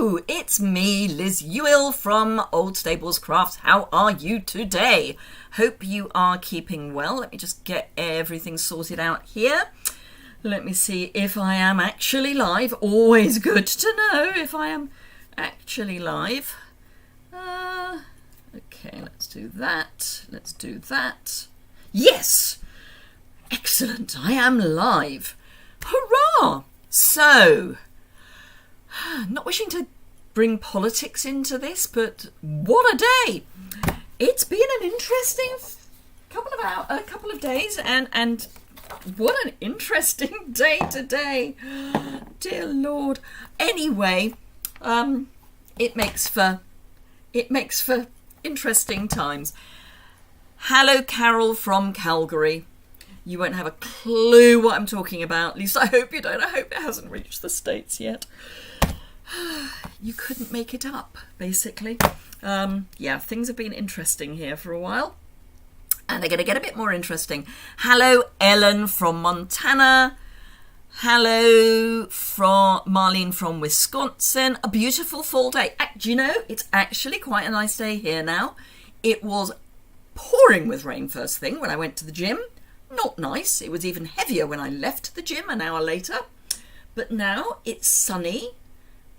Hello, it's me, Liz Yuille from Old Stables Crafts. How are you today? Hope you are keeping well. Let me just get everything sorted out here. Let me see if I am actually live. Always good to know if I am actually live. Okay, let's do that. Let's do that. Yes! Excellent, I am live. Hurrah! So, not wishing to bring politics into this, but what a day! It's been an interesting couple of days, and what an interesting day today. Dear Lord. Anyway, it makes for interesting times. Hello, Carol from Calgary. You won't have a clue what I'm talking about. At least I hope you don't. I hope it hasn't reached the States yet. You couldn't make it up, basically. Yeah, things have been interesting here for a while. And they're going to get a bit more interesting. Hello, Ellen from Montana. Hello, from Marlene from Wisconsin. A beautiful fall day. Do you know, it's actually quite a nice day here now. It was pouring with rain first thing when I went to the gym. Not nice. It was even heavier when I left the gym an hour later. But now it's sunny.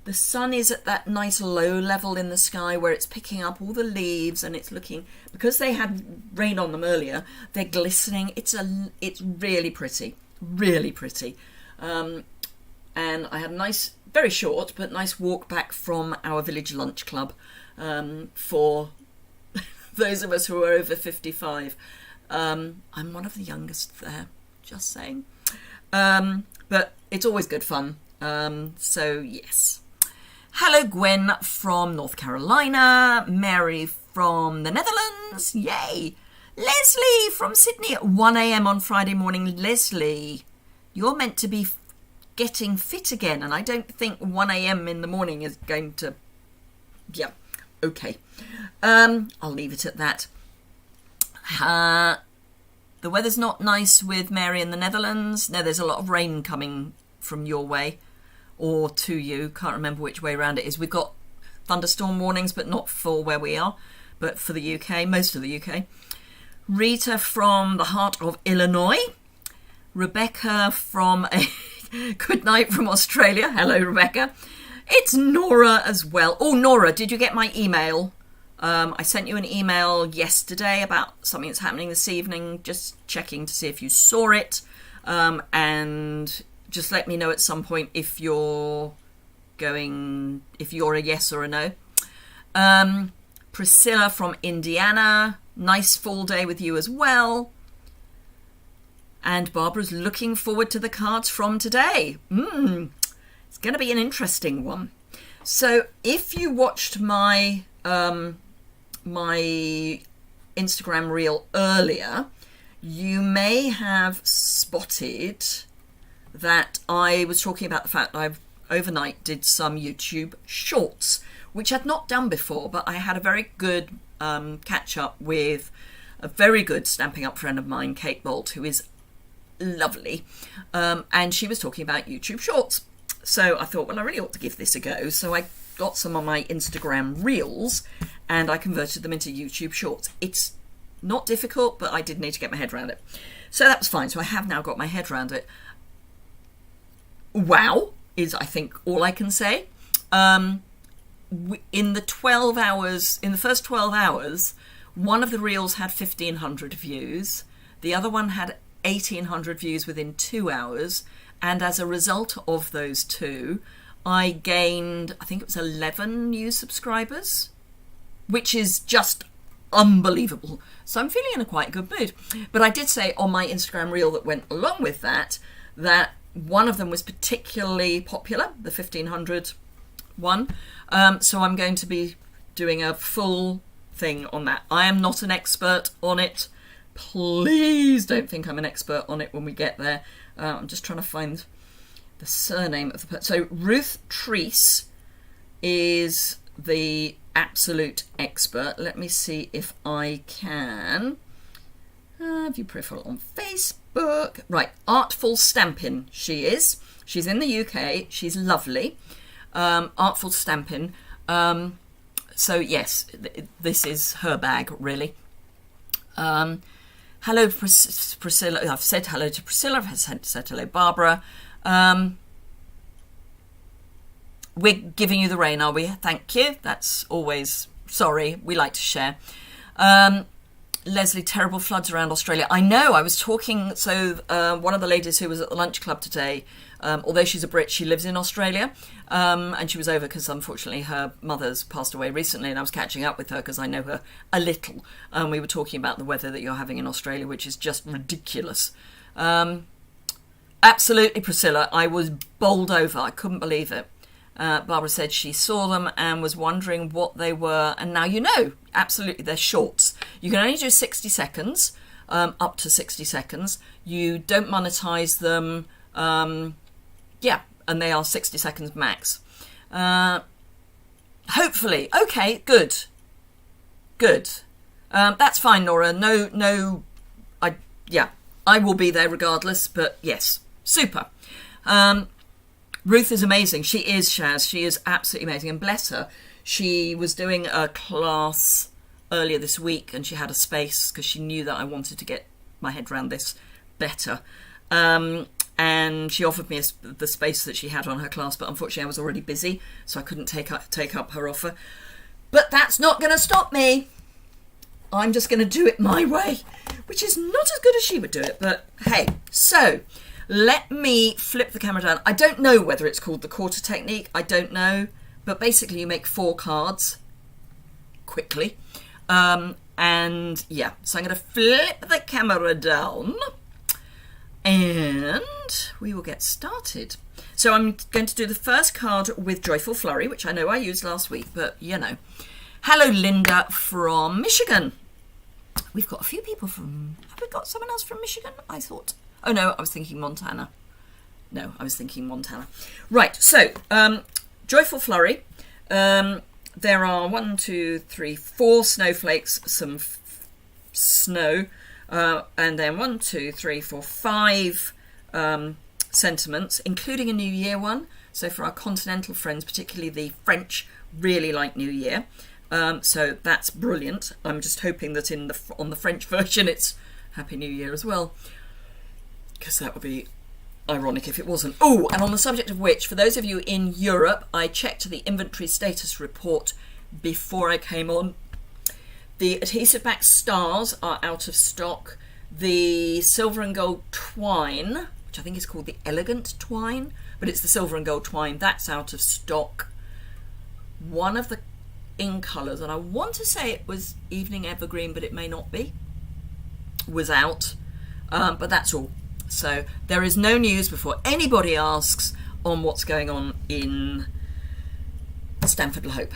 The sun is at that nice low level in the sky where it's picking up all the leaves and it's looking, because they had rain on them earlier, they're glistening. It's really pretty, really pretty. And I had a nice, very short, but nice walk back from our village lunch club for those of us who are over 55. I'm one of the youngest there, just saying. But it's always good fun. So, yes. Hello, Gwen from North Carolina. Mary from the Netherlands. Yay. Leslie from Sydney at 1 a.m. on Friday morning. Leslie, you're meant to be getting fit again, and I don't think 1 a.m. in the morning is going to... Yeah, okay. I'll leave it at that. The weather's not nice with Mary in the Netherlands. No, there's a lot of rain coming from your way or to you. Can't remember which way around it is. We've got thunderstorm warnings, but not for where we are, but for the UK, most of the UK. Rita from the heart of Illinois. Rebecca from good night from Australia. Hello, Rebecca. It's Nora as well. Oh, Nora, did you get my email? I sent you an email yesterday about something that's happening this evening, just checking to see if you saw it, and just let me know at some point if you're a yes or a no. Priscilla from Indiana, nice fall day with you as well. And Barbara's looking forward to the cards from today. It's going to be an interesting one. So if you watched my my Instagram reel earlier, you may have spotted that I was talking about the fact that I've overnight did some YouTube shorts, which I'd not done before, but I had a very good catch up with a very good Stampin' Up friend of mine, Kate Bolt, who is lovely, and she was talking about YouTube shorts. So I thought, well, I really ought to give this a go. So I got some of my Instagram reels and I converted them into YouTube shorts. It's not difficult, but I did need to get my head around it. So that was fine. So I have now got my head around it. Wow is, I think, all I can say. In the first 12 hours, one of the reels had 1,500 views. The other one had 1,800 views within 2 hours. And as a result of those two, I gained, I think it was 11 new subscribers, which is just unbelievable. So I'm feeling in a quite good mood. But I did say on my Instagram reel that went along with that one of them was particularly popular, the 1,500 one. So I'm going to be doing a full thing on that. I am not an expert on it. Please don't think I'm an expert on it when we get there. I'm just trying to find the surname of the person. So Ruth Treese is the absolute expert. Let me see if I can view profile on Facebook. Right, Artful Stampin' she is. She's in the UK. She's lovely. Artful Stampin'. So yes, this is her bag, really. Hello, Priscilla. I've said hello to Priscilla. I've said hello, Barbara. We're giving you the rain, are we? Thank you. That's always... Sorry, we like to share. Leslie, terrible floods around Australia. I know, I was talking... So one of the ladies who was at the lunch club today, although she's a Brit, she lives in Australia. And she was over because, unfortunately, her mother's passed away recently, and I was catching up with her because I know her a little. And we were talking about the weather that you're having in Australia, which is just ridiculous. Absolutely, Priscilla. I was bowled over. I couldn't believe it. Barbara said she saw them and was wondering what they were. And now you know. Absolutely, they're shorts. You can only do 60 seconds, up to 60 seconds. You don't monetize them. Yeah, and they are 60 seconds max. Hopefully. Okay, good. Good. That's fine, Nora. No, I will be there regardless, but yes, super. Ruth is amazing. She is, Shaz. She is absolutely amazing. And bless her, she was doing a class earlier this week and she had a space because she knew that I wanted to get my head around this better. And she offered me the space that she had on her class, but unfortunately I was already busy, so I couldn't take up her offer. But that's not going to stop me. I'm just going to do it my way, which is not as good as she would do it, but hey. So let me flip the camera down. I don't know whether it's called the quarter technique. I don't know. But basically you make 4 cards quickly. And yeah, so I'm going to flip the camera down and we will get started. So I'm going to do the first card with Joyful Flurry, which I know I used last week, but you know. Hello, Linda from Michigan. We've got a few people from... Have we got someone else from Michigan? I thought... Oh, no, I was thinking Montana. No, I was thinking Montana. Right, so, Joyful Flurry. There are 1, 2, 3, 4 snowflakes, some snow, and then 1, 2, 3, 4, 5 sentiments, including a New Year one. So for our continental friends, particularly the French, really like New Year. So that's brilliant. I'm just hoping that on the French version it's Happy New Year as well, because that would be ironic if it wasn't. Oh, and on the subject of which, for those of you in Europe, I checked the inventory status report before I came on. The adhesive back stars are out of stock. The silver and gold twine, which I think is called the elegant twine, but it's the silver and gold twine, that's out of stock. One of the in colours, and I want to say it was Evening Evergreen, but it may not be, was out, but that's all. So there is no news before anybody asks on what's going on in Stamford Le Hope.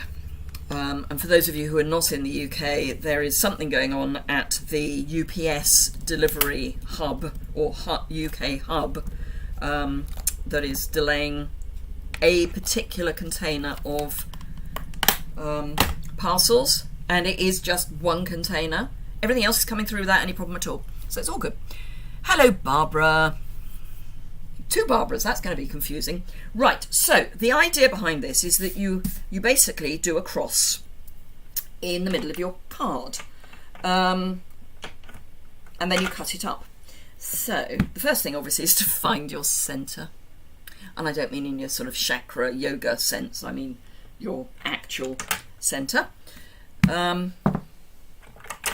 And for those of you who are not in the UK, there is something going on at the UPS delivery hub, or UK hub, that is delaying a particular container of parcels, and it is just one container. Everything else is coming through without any problem at all, so it's all good. Hello, Barbara. 2 Barbaras, that's going to be confusing. Right, so the idea behind this is that you basically do a cross in the middle of your card, and then you cut it up. So the first thing obviously is to find your centre, and I don't mean in your sort of chakra yoga sense, I mean your actual centre. And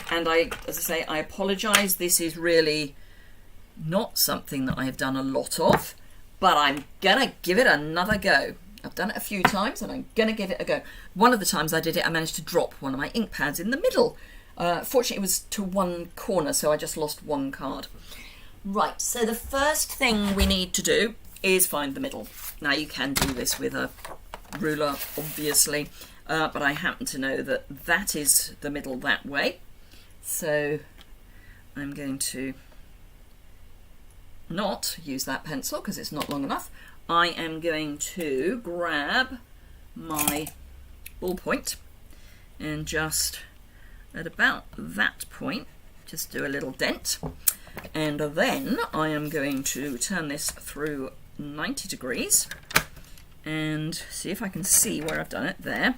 as I say, I apologise, this is really not something that I have done a lot of, but I'm gonna give it another go. I've done it a few times and I'm gonna give it a go. One of the times I did it, I managed to drop one of my ink pads in the middle. Fortunately it was to one corner, so I just lost one card. Right, so the first thing we need to do is find the middle. Now you can do this with a ruler, obviously, but I happen to know that that is the middle that way. So I'm going to not use that pencil because it's not long enough. I am going to grab my ballpoint and just at about that point just do a little dent, and then I am going to turn this through 90 degrees and see if I can see where I've done it there,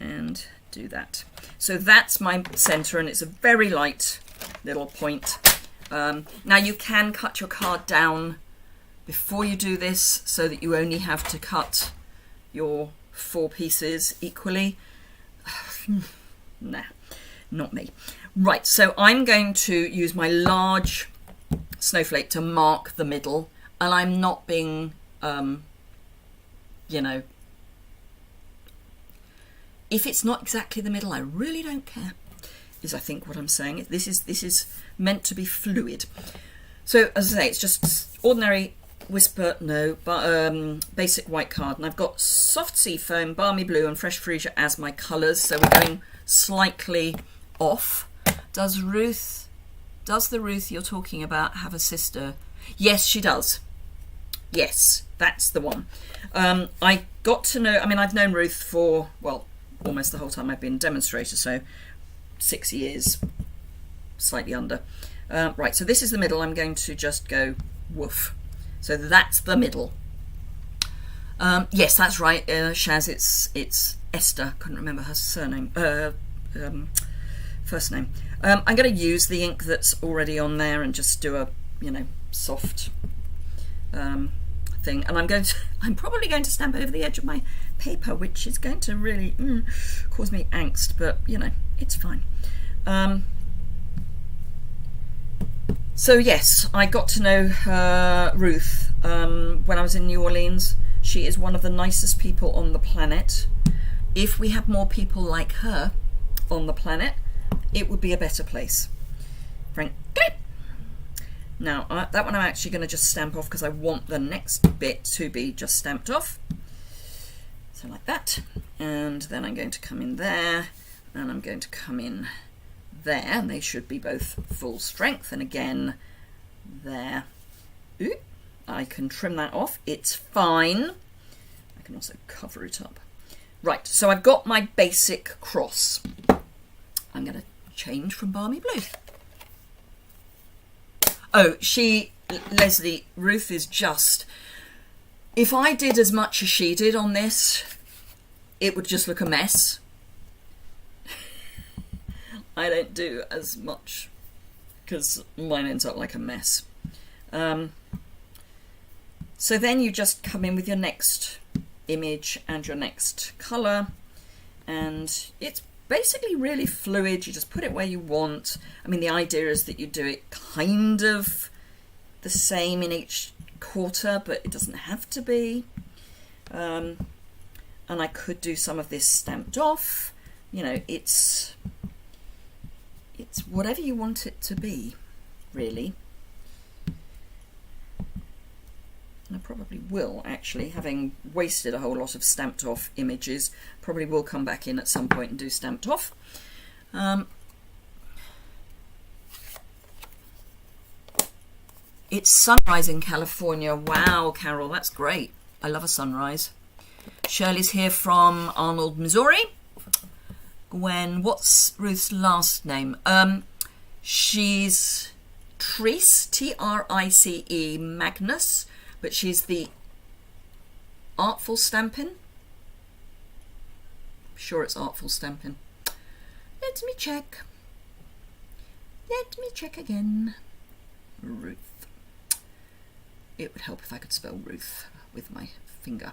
and do that. So that's my centre, and it's a very light little point. Now you can cut your card down before you do this so that you only have to cut your 4 pieces equally. Nah, not me. Right, so I'm going to use my large snowflake to mark the middle, and I'm not being, you know, if it's not exactly the middle, I really don't care, is I think what I'm saying. This is meant to be fluid. So as I say, it's just ordinary Whisper, no, but basic white card, and I've got soft sea foam, balmy blue, and fresh freesia as my colours. So we're going slightly off. Does the Ruth you're talking about have a sister? Yes, she does. Yes, that's the one. I got to know, I mean, I've known Ruth for, well, almost the whole time I've been a demonstrator, so 6 years, slightly under. Right, so this is the middle. I'm going to just go woof. So that's the middle. Yes, that's right, Shaz, it's Esther. Couldn't remember her surname, first name. I'm going to use the ink that's already on there and just do a, you know, soft thing. And I'm probably going to stamp over the edge of my paper, which is going to really cause me angst, but, you know, it's fine. So yes, I got to know Ruth when I was in New Orleans. She is one of the nicest people on the planet. If we had more people like her on the planet, it would be a better place, frankly. Now, that one I'm actually going to just stamp off because I want the next bit to be just stamped off. So like that. And then I'm going to come in there, and I'm going to come in there, and they should be both full strength. And again, there. Ooh, I can trim that off. It's fine. I can also cover it up. Right, so I've got my basic cross. I'm going to change from balmy blue. Oh, Leslie, Ruth is just... If I did as much as she did on this, it would just look a mess. I don't do as much because mine ends up like a mess. So then you just come in with your next image and your next colour, and it's basically really fluid. You just put it where you want. I mean, the idea is that you do it kind of the same in each quarter, but it doesn't have to be. And I could do some of this stamped off. You know, it's whatever you want it to be, really. And I probably will, actually, having wasted a whole lot of stamped off images, probably will come back in at some point and do stamped off. It's sunrise in California. Wow, Carol, that's great. I love a sunrise. Shirley's here from Arnold, Missouri. Gwen, what's Ruth's last name? She's Trice, T-R-I-C-E, Magnus, but she's the Artful Stampin'. I'm sure it's Artful Stampin'. Let me check. Let me check again. Ruth. It would help if I could spell Ruth with my finger.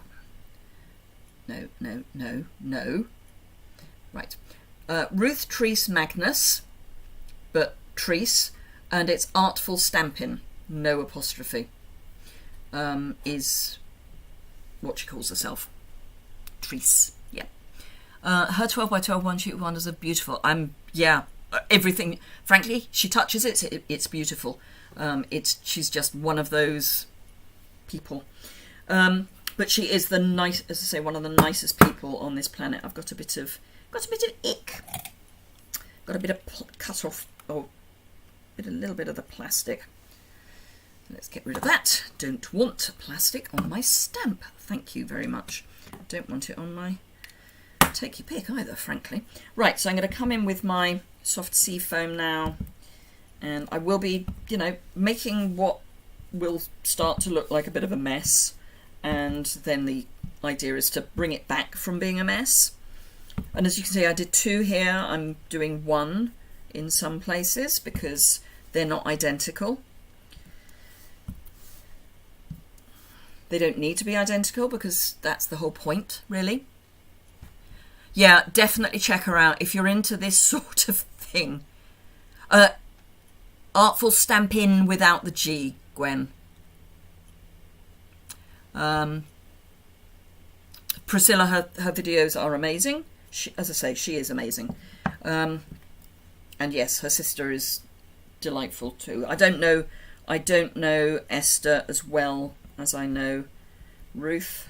No, no, no, no. Right. Ruth Trice Magnus, but Trice, and it's Artful Stampin', no apostrophe, is what she calls herself. Trice, yeah. Her 12 by 12 one-shoot wonders are beautiful. Yeah, everything, frankly, she touches it, it's beautiful. She's just one of those people. But she is the nice, as I say, one of the nicest people on this planet. I've got a bit of ick. Got a bit of cut off, a little bit of the plastic. Let's get rid of that. Don't want plastic on my stamp. Thank you very much. Don't want it on my take your pick either, frankly. Right, so I'm going to come in with my soft sea foam now, and I will be, you know, making what will start to look like a bit of a mess, and then the idea is to bring it back from being a mess. And as you can see, I did 2 here. I'm doing 1 in some places because they're not identical. They don't need to be identical because that's the whole point, really. Yeah, definitely check her out if you're into this sort of thing. Artful Stampin' without the G, Gwen. Priscilla, her videos are amazing. As I say, she is amazing. And yes, her sister is delightful too. I don't know Esther as well as I know Ruth.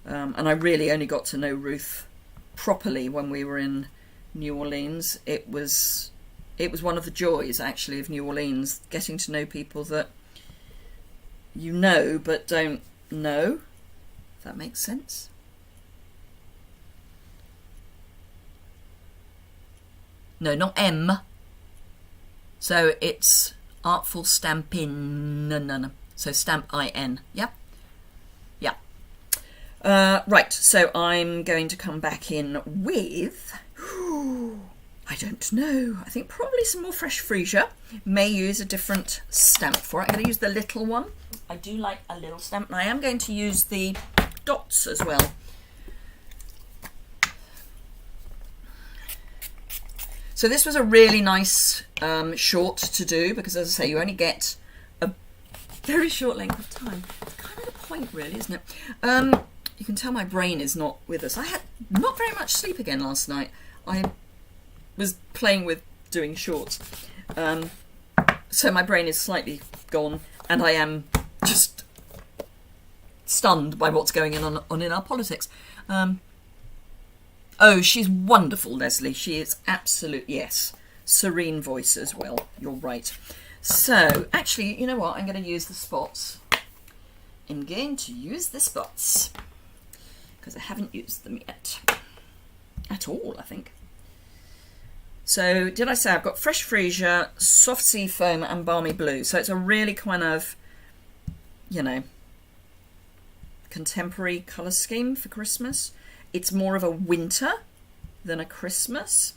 And I really only got to know Ruth properly when we were in New Orleans. It was one of the joys, actually, of New Orleans, getting to know people that you know but don't know. If that makes sense. No, not M. So it's Artful Stampin'. No. So stamp I-N. Yep. Yeah. Right, so I'm going to come back in with... I don't know. I think probably some more fresh freesia. May use a different stamp for it. I'm going to use the little one. I do like a little stamp. And I am going to use the dots as well. So this was a really nice short to do because, as I say, you only get a very short length of time. It's kind of the point, really, isn't it? You can tell my brain is not with us. I had not very much sleep again last night. I was playing with doing shorts. So my brain is slightly gone and I am just stunned by what's going on in our politics. Oh, she's wonderful, Leslie. She is absolute, yes. Serene voice as well. You're right. So, actually, you know what? I'm going to use the spots. I'm going to use the spots because I haven't used them yet. At all, I think. So, did I say I've got Fresh Freesia, Soft Sea Foam and Balmy Blue. So it's a really kind of, you know, contemporary colour scheme for Christmas. It's more of a winter than a Christmas.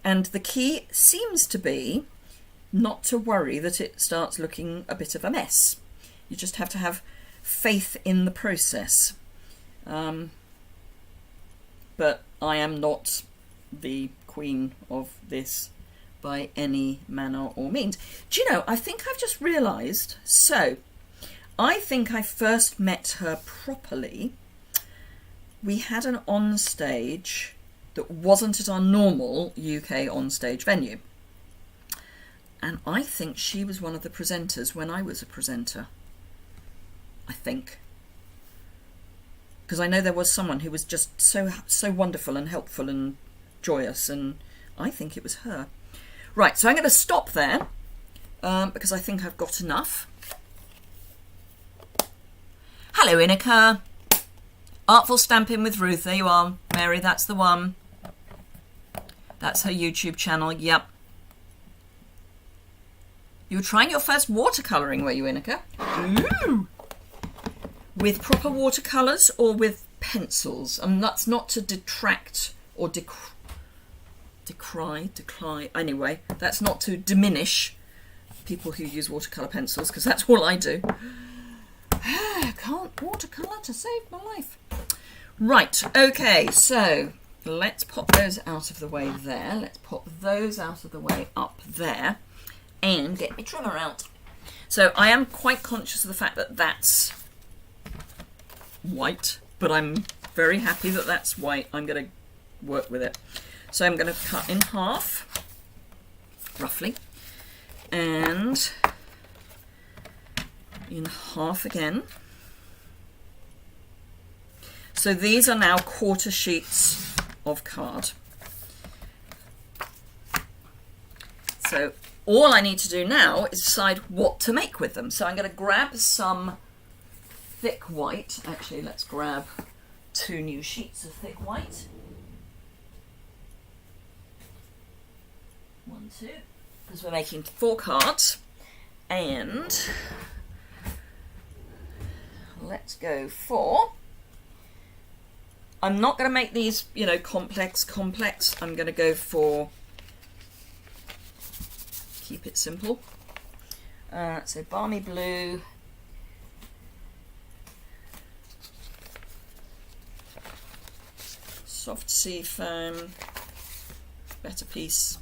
And the key seems to be not to worry that it starts looking a bit of a mess. You just have to have faith in the process. But I am not the queen of this by any manner or means. Do you know, I think I've just realised, so I think I first met her properly. We had an onstage that wasn't at our normal UK onstage venue. And I think she was one of the presenters when I was a presenter. I think. Because I know there was someone who was just so wonderful and helpful and joyous, and I think it was her. Right, so I'm going to stop there because I think I've got enough. Hello, Inika. Artful Stampin' with Ruth. There you are, Mary. That's the one. That's her YouTube channel. Yep. You were trying your first watercolouring, were you, Inika? Ooh. With proper watercolours or with pencils? And that's not to detract or decry. Anyway, that's not to diminish people who use watercolour pencils, because that's all I do. I can't watercolour to save my life. Right, okay, so let's pop those out of the way there. Let's pop those out of the way up there and get my trimmer out. So I am quite conscious of the fact that that's white, but I'm very happy that that's white. I'm going to work with it. So I'm going to cut in half, roughly, and in half again. So these are now quarter sheets of card. So all I need to do now is decide what to make with them. So I'm going to grab some thick white. Actually, let's grab 2 new sheets of thick white. 1, 2, because we're making 4 cards. And let's go for... I'm not going to make these, you know, complex. I'm going to go for... keep it simple. So balmy blue. Soft sea foam. Better piece.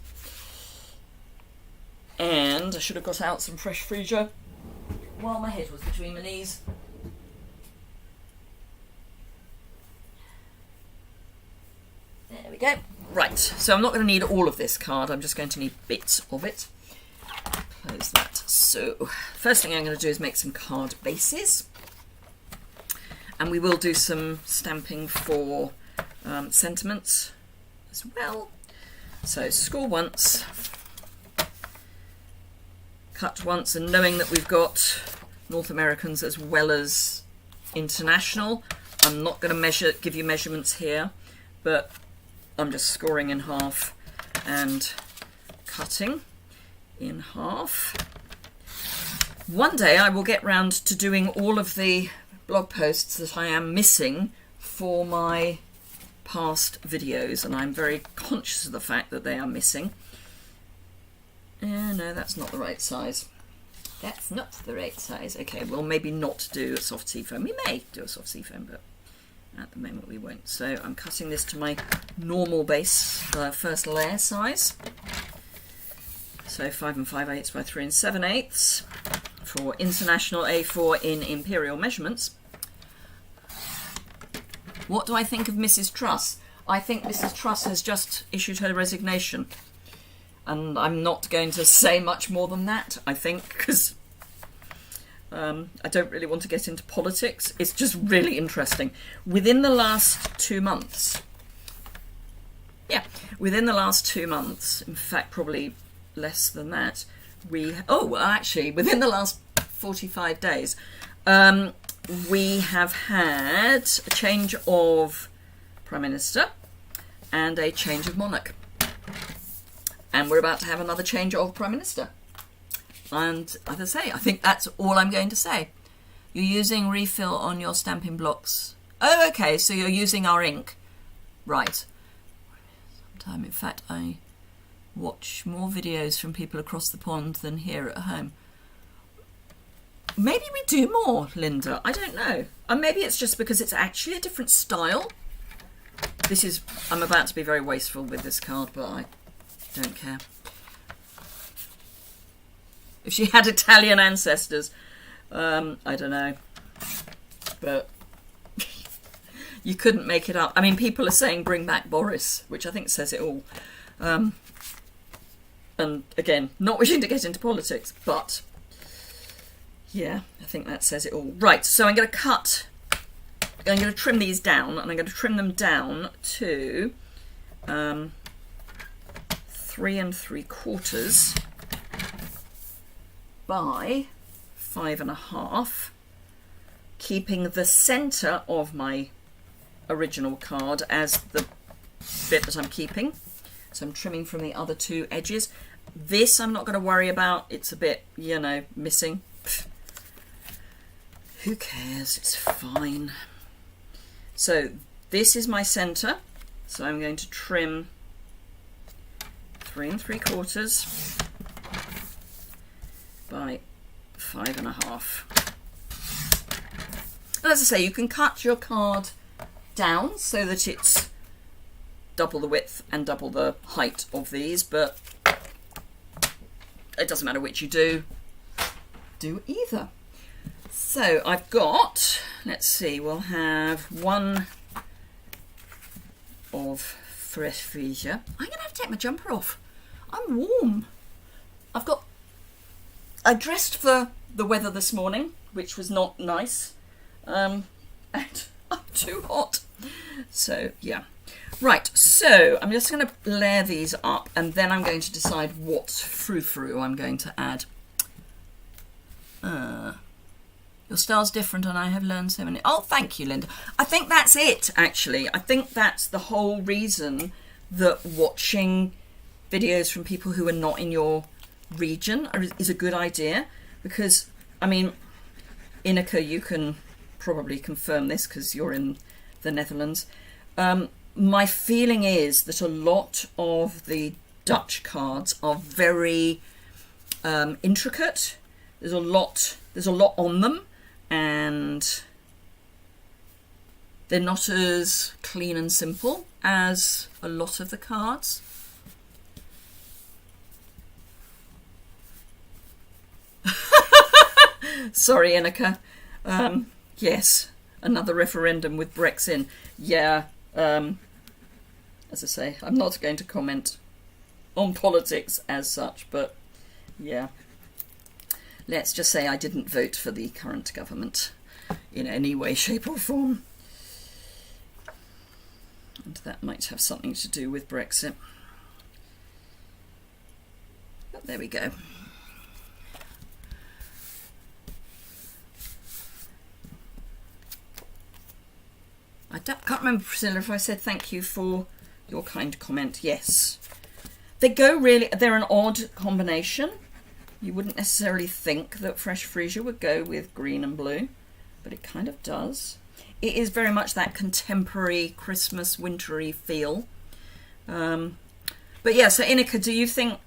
And I should have got out some fresh freesia while my head was between my knees. There we go. Right, so I'm not going to need all of this card, I'm just going to need bits of it. Close that. So, first thing I'm going to do is make some card bases. And we will do some stamping for sentiments as well. So, score once. Cut once, and knowing that we've got North Americans as well as international, I'm not going to give you measurements here, but I'm just scoring in half and cutting in half. One day I will get round to doing all of the blog posts that I am missing for my past videos, and I'm very conscious of the fact that they are missing. No, that's not the right size. That's not the right size. Okay, well, maybe not do a soft seafoam. We may do a soft seafoam, but at the moment we won't. So I'm cutting this to my normal base first layer size. So 5 5/8 by 3 7/8 for international A4 in imperial measurements. What do I think of Mrs. Truss? I think Mrs. Truss has just issued her resignation. And I'm not going to say much more than that, I think, because I don't really want to get into politics. It's just really interesting. Within the last 2 months, within the last 2 months, in fact, probably less than that, actually, within the last 45 days, we have had a change of Prime Minister and a change of monarch. And we're about to have another change of Prime Minister. And as I say, I think that's all I'm going to say. You're using refill on your stamping blocks. Oh, okay, so you're using our ink. Right. Sometime, in fact, I watch more videos from people across the pond than here at home. Maybe we do more, Linda. I don't know. And maybe it's just because it's actually a different style. I'm about to be very wasteful with this card, but I don't care. If she had Italian ancestors, I don't know. But you couldn't make it up. I mean, people are saying bring back Boris, which I think says it all. And again, not wishing to get into politics, but yeah, I think that says it all. Right, so I'm going to trim these down, and I'm going to trim them down to 3 3/4 by 5 1/2, keeping the centre of my original card as the bit that I'm keeping. So I'm trimming from the other 2 edges. This I'm not going to worry about. It's a bit, missing. Pfft. Who cares? It's fine. So this is my centre. So I'm going to trim 3 3/4 by 5 1/2. And as I say, you can cut your card down so that it's double the width and double the height of these, but it doesn't matter which you do either. So I've got, let's see, we'll have 1 of fresh freesia. I'm going to have to take my jumper off. I'm warm. I dressed for the weather this morning, which was not nice, and I'm too hot. So, yeah. Right, so I'm just going to layer these up, and then I'm going to decide what frou-frou I'm going to add. Your style's different, and I have learned so many. Oh, thank you, Linda. I think that's it, actually. I think that's the whole reason that watching videos from people who are not in your region is a good idea, because, I mean, Inika, you can probably confirm this because you're in the Netherlands. My feeling is that a lot of the Dutch cards are very intricate. There's a lot on them, and they're not as clean and simple as a lot of the cards. Sorry, Enika. Yes, another referendum with Brexit. Yeah, as I say, I'm not going to comment on politics as such, but yeah. Let's just say I didn't vote for the current government in any way, shape or form. And that might have something to do with Brexit. But there we go. I can't remember, Priscilla, if I said thank you for your kind comment. Yes. They're an odd combination. You wouldn't necessarily think that Fresh Freesia would go with green and blue, but it kind of does. It is very much that contemporary Christmas wintry feel. But yeah, so Inika, do you think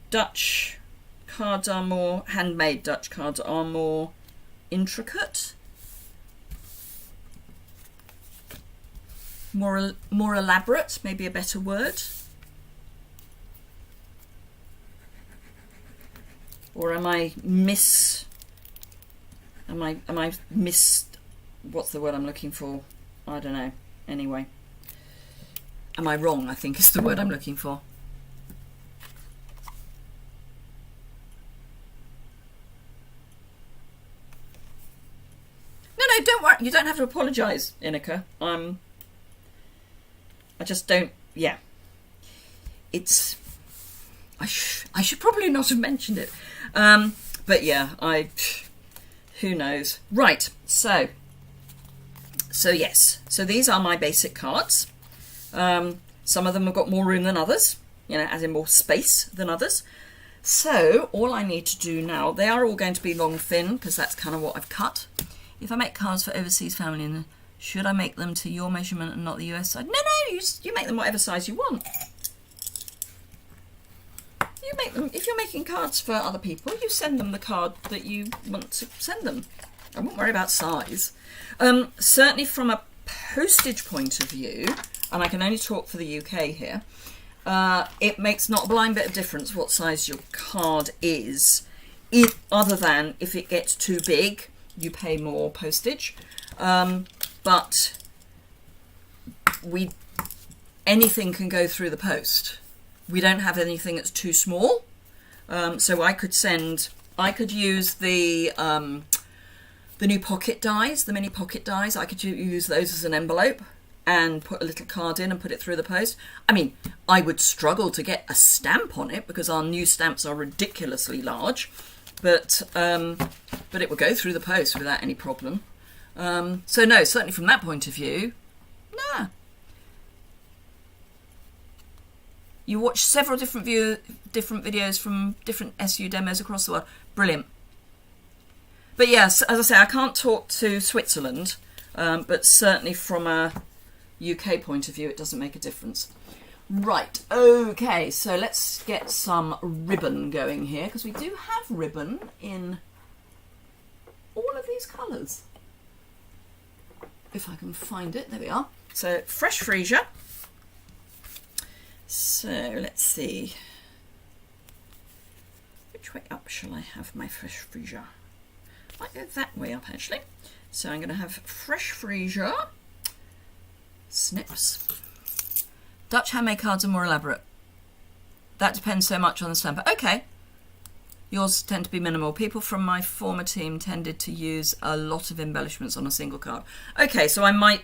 Dutch cards are more, handmade Dutch cards are more intricate? More elaborate, maybe a better word? Or am I what's the word I'm looking for? I don't know. Anyway. Am I wrong, I think is the word I'm looking for. No, don't worry. You don't have to apologise, Inika. I just don't, yeah. It's, I should probably not have mentioned it. But yeah, who knows. Right, so yes. So these are my basic cards. Some of them have got more room than others, you know, as in more space than others. So all I need to do now, they are all going to be long thin because that's kind of what I've cut. If I make cards for overseas family, should I make them to your measurement and not the US side? No, you make them whatever size you want. You make them, if you're making cards for other people, you send them the card that you want to send them. I won't worry about size. Certainly from a postage point of view, and I can only talk for the UK here, it makes not a blind bit of difference what size your card is, other than if it gets too big, you pay more postage. But anything can go through the post. We don't have anything that's too small. So I could use the new pocket dies, the mini pocket dies. I could use those as an envelope and put a little card in and put it through the post. I mean, I would struggle to get a stamp on it because our new stamps are ridiculously large, but it would go through the post without any problem. So no, certainly from that point of view, nah. You watch several different videos from different SU demos across the world. Brilliant. But yes, as I say, I can't talk to Switzerland, but certainly from a UK point of view, it doesn't make a difference. Right, okay, so let's get some ribbon going here, because we do have ribbon in all of these colours. If I can find it, there we are. So, Fresh Freesia. So, let's see. Which way up shall I have my Fresh Freesia? Might go that way up, actually. So, I'm going to have Fresh Freesia. Snips. Dutch handmade cards are more elaborate. That depends so much on the stamper. Okay. Yours tend to be minimal. People from my former team tended to use a lot of embellishments on a single card. Okay, so I might...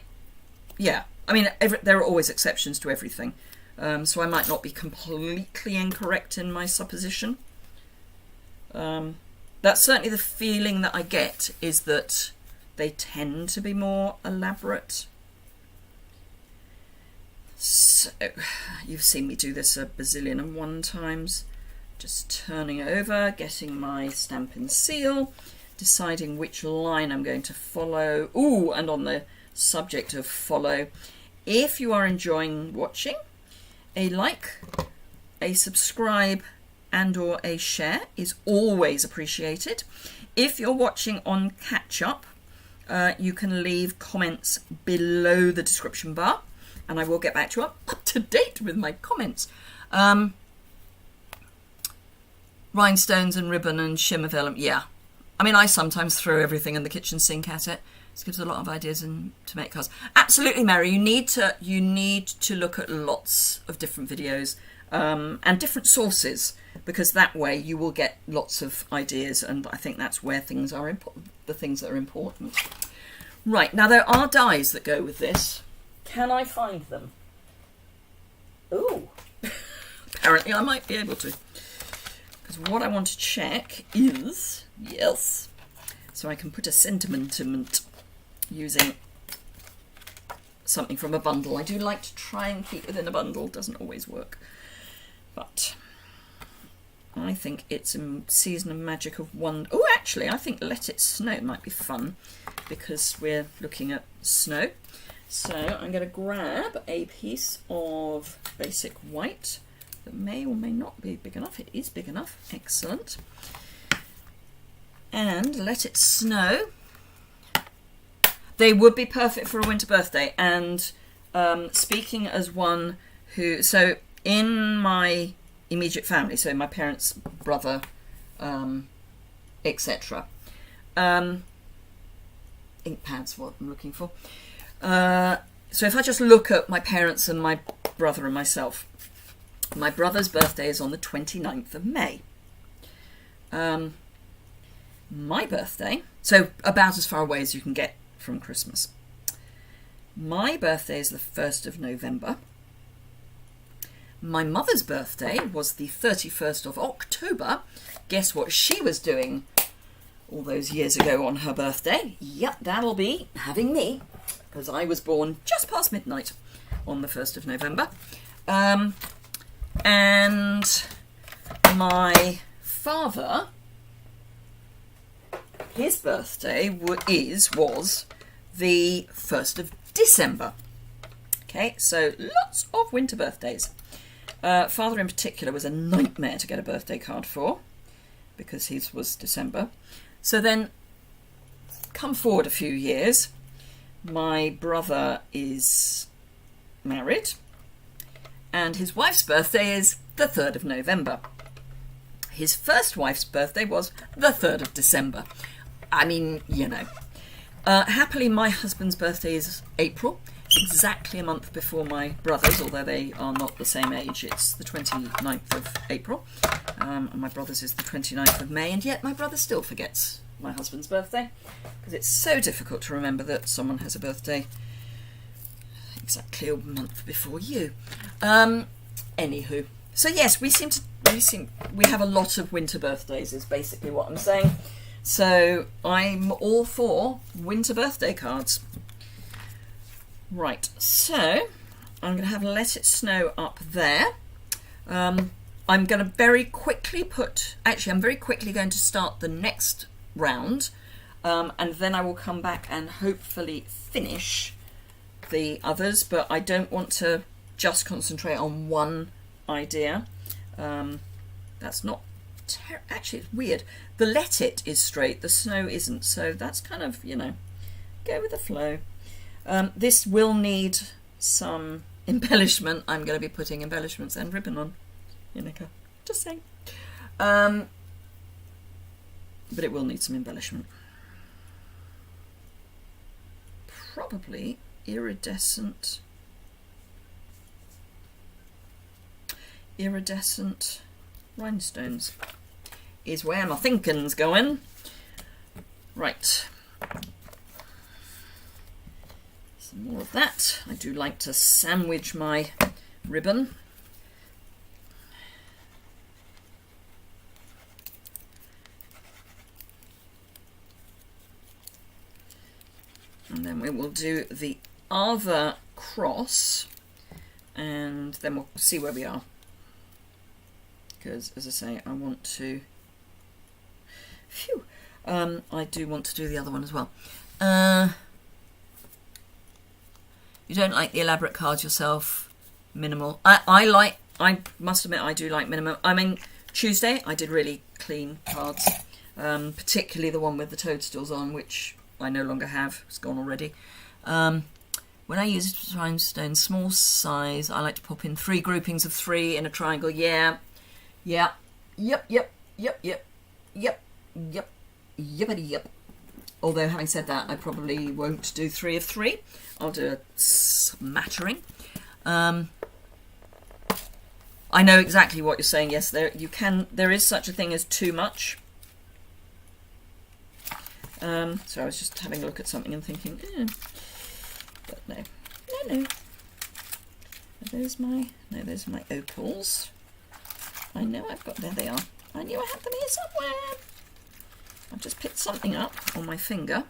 Yeah. I mean, there are always exceptions to everything. So I might not be completely incorrect in my supposition. That's certainly the feeling that I get, is that they tend to be more elaborate. So, you've seen me do this a bazillion and one times. Just turning it over, getting my stamp and seal, deciding which line I'm going to follow. Ooh, and on the subject of follow, if you are enjoying watching, a like, a subscribe, and or a share is always appreciated. If you're watching on catch up, you can leave comments below the description bar, and I will get back to you up to date with my comments. Rhinestones and ribbon and shimmer vellum, yeah. I mean, I sometimes throw everything in the kitchen sink at it. This gives a lot of ideas to make cards. Absolutely, Mary. You need to look at lots of different videos and different sources, because that way you will get lots of ideas, and I think that's where things are important. The things that are important. Right, now there are dies that go with this. Can I find them? Ooh, apparently I might be able to. Because what I want to check is, yes, so I can put a sentiment using something from a bundle. I do like to try and keep within a bundle, doesn't always work. But I think it's a season of magic of one. Oh, actually, I think Let It Snow might be fun because we're looking at snow. So I'm going to grab a piece of basic white that may or may not be big enough. It is big enough. Excellent. And Let It Snow. They would be perfect for a winter birthday. And speaking as one who... So in my immediate family, so my parents, brother, etc. Ink pads, what I'm looking for. So if I just look at my parents and my brother and myself, my brother's birthday is on the 29th of May. My birthday, so about as far away as you can get from Christmas. My birthday is the 1st of November. My mother's birthday was the 31st of October. Guess what she was doing all those years ago on her birthday? Yep, that'll be having me, because I was born just past midnight on the 1st of November. And my father, his birthday was the 1st of December. Okay, so lots of winter birthdays. Father in particular was a nightmare to get a birthday card for, because his was December. So then, come forward a few years, my brother is married, and his wife's birthday is the 3rd of November. His first wife's birthday was the 3rd of December. I mean, you know. Happily, my husband's birthday is April, exactly a month before my brother's, although they are not the same age. It's the 29th of April, and my brother's is the 29th of May, and yet my brother still forgets my husband's birthday, because it's so difficult to remember that someone has a birthday exactly a month before you. Anywho, so yes, we have a lot of winter birthdays, is basically what I'm saying. So I'm all for winter birthday cards. Right, so I'm going to have Let It Snow up there. I'm going to very quickly I'm very quickly going to start the next round, and then I will come back and hopefully finish the others, but I don't want to just concentrate on one idea. That's not... Actually, it's weird. The Let It is straight, the snow isn't, so that's kind of, you know, go with the flow. This will need some embellishment. I'm going to be putting embellishments and ribbon on. Yannicka, just saying. But it will need some embellishment. Probably iridescent rhinestones is where my thinking's going. Right. Some more of that. I do like to sandwich my ribbon. And then we will do the other cross, and then we'll see where we are. Because, as I say, I want to... Phew! I do want to do the other one as well. You don't like the elaborate cards yourself. Minimal. I must admit I do like minimal. I mean, Tuesday I did really clean cards, particularly the one with the toadstools on, which I no longer have. It's gone already. When I use rhinestone small size, I like to pop in 3 groupings of 3 in a triangle. Yeah. Yep. Although, having said that, I probably won't do 3 of 3. I'll do a smattering. I know exactly what you're saying. Yes, there is such a thing as too much. So I was just having a look at something and thinking, but no. Those my opals. I know I've got, there they are. I knew I had them here somewhere. I've just picked something up on my finger.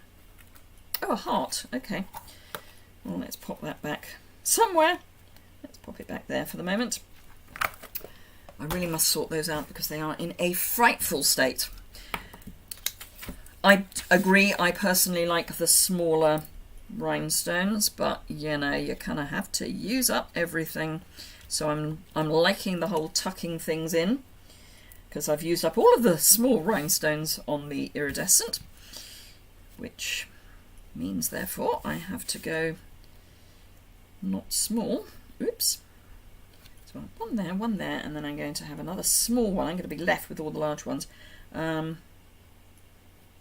Oh, a heart. Okay. Well, let's pop that back somewhere. Let's pop it back there for the moment. I really must sort those out because they are in a frightful state. I agree, I personally like the smaller rhinestones, but you know, you kind of have to use up everything. So I'm liking the whole tucking things in, because I've used up all of the small rhinestones on the iridescent, which means therefore I have to go not small. Oops. So one there, and then I'm going to have another small one. I'm going to be left with all the large ones.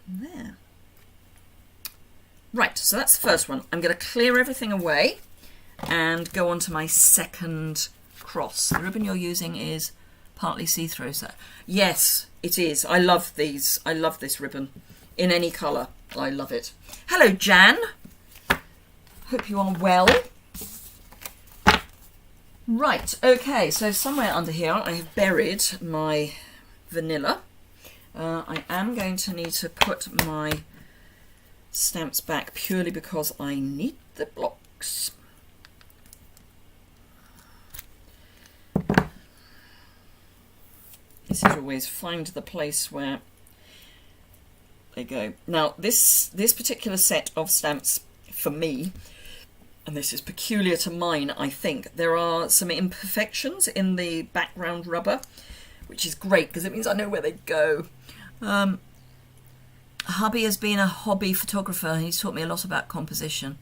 There. Right, so that's the first one. I'm going to clear everything away and go on to my second cross. The ribbon you're using is partly see-through. So yes, it is. I love these. I love this ribbon in any colour. I love it. Hello, Jan. Hope you are well. Right, okay, so somewhere under here I have buried my vanilla. I am going to need to put my stamps back purely because I need the blocks. This is always find the place where they go. Now this particular set of stamps for me, and this is peculiar to mine, I think, there are some imperfections in the background rubber, which is great because it means I know where they go. Hubby has been a hobby photographer. He's taught me a lot about composition.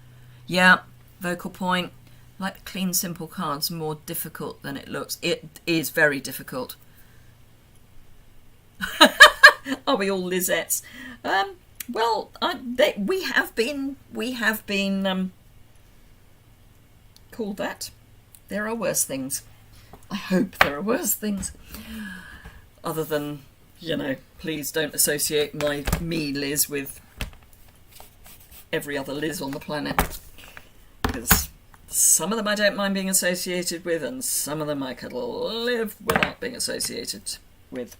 Yeah, vocal point. I like the clean, simple cards, more difficult than it looks. It is very difficult. Are we all Lizettes? Well, we have been called that. There are worse things. I hope there are worse things. Other than, you know, please don't associate me, Liz, with every other Liz on the planet. Because some of them I don't mind being associated with, and some of them I could live without being associated with.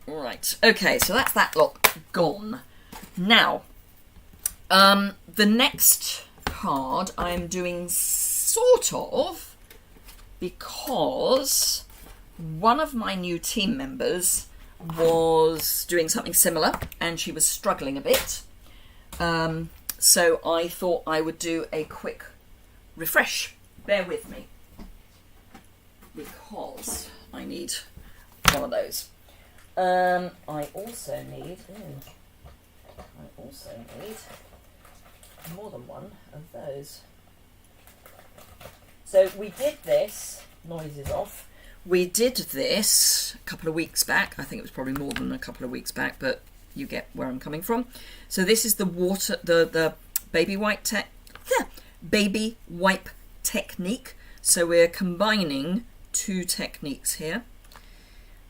Right, okay, so that's that lot gone. Now, the next card I'm doing sort of because one of my new team members was doing something similar and she was struggling a bit. So I thought I would do a quick refresh. Bear with me because I need one of those. I also need more than one of those. So we did this, noise is off, we did this a couple of weeks back. I think it was probably more than a couple of weeks back, but you get where I'm coming from. So this is the the baby wipe technique. So we're combining 2 techniques here.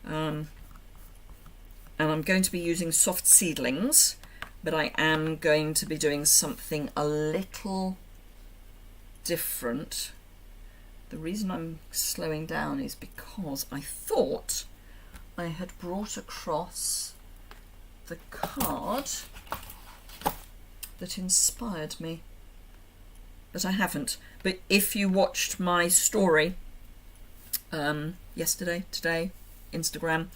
And I'm going to be using soft seedlings, but I am going to be doing something a little different. The reason I'm slowing down is because I thought I had brought across the card that inspired me, but I haven't. But if you watched my story yesterday, today, Instagram,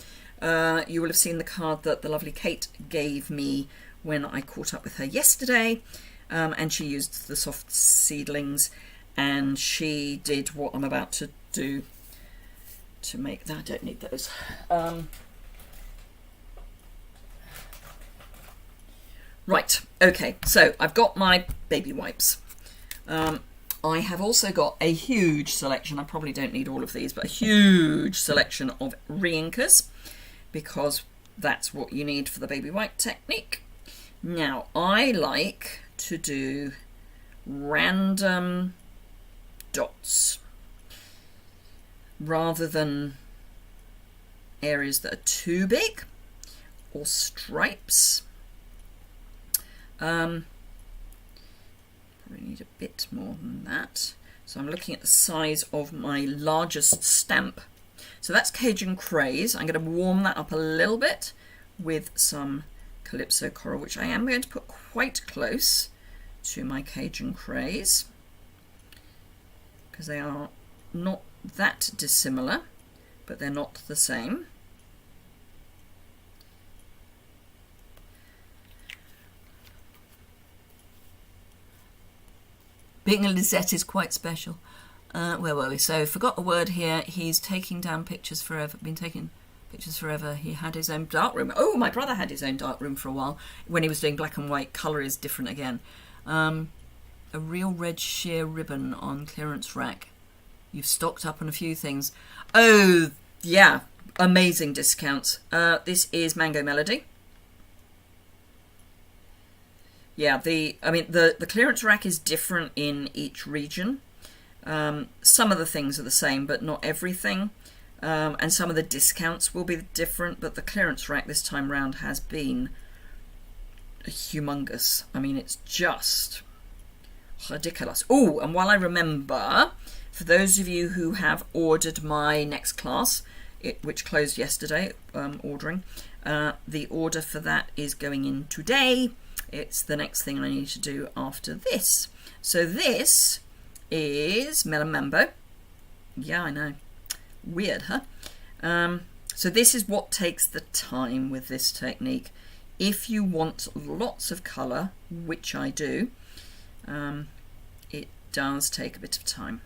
You will have seen the card that the lovely Kate gave me when I caught up with her yesterday, and she used the soft seedlings, and she did what I'm about to do to make that. I don't need those. Right, okay, so I've got my baby wipes. I have also got a huge selection, I probably don't need all of these, but a huge selection of re-inkers, because that's what you need for the baby wipe technique. Now, I like to do random dots rather than areas that are too big, or stripes. Probably need a bit more than that. So I'm looking at the size of my largest stamp. So that's Cajun Craze. I'm going to warm that up a little bit with some Calypso Coral, which I am going to put quite close to my Cajun Craze, because they are not that dissimilar, but they're not the same. Being a Lisette is quite special. Where were we? So, forgot a word here. He's taking down pictures forever. Been taking pictures forever. He had his own darkroom. Oh, my brother had his own darkroom for a while. When he was doing black and white, colour is different again. A real red sheer ribbon on clearance rack. You've stocked up on a few things. Oh, yeah. Amazing discounts. This is Mango Melody. Yeah, the clearance rack is different in each region. Some of the things are the same, but not everything. And some of the discounts will be different, but the clearance rack this time round has been humongous. I mean, it's just ridiculous. Oh, and while I remember, for those of you who have ordered my next class, which closed yesterday, ordering, the order for that is going in today. It's the next thing I need to do after this. So this is Melon Mambo. Yeah, I know. Weird, huh? So this is what takes the time with this technique. If you want lots of colour, which I do, it does take a bit of time.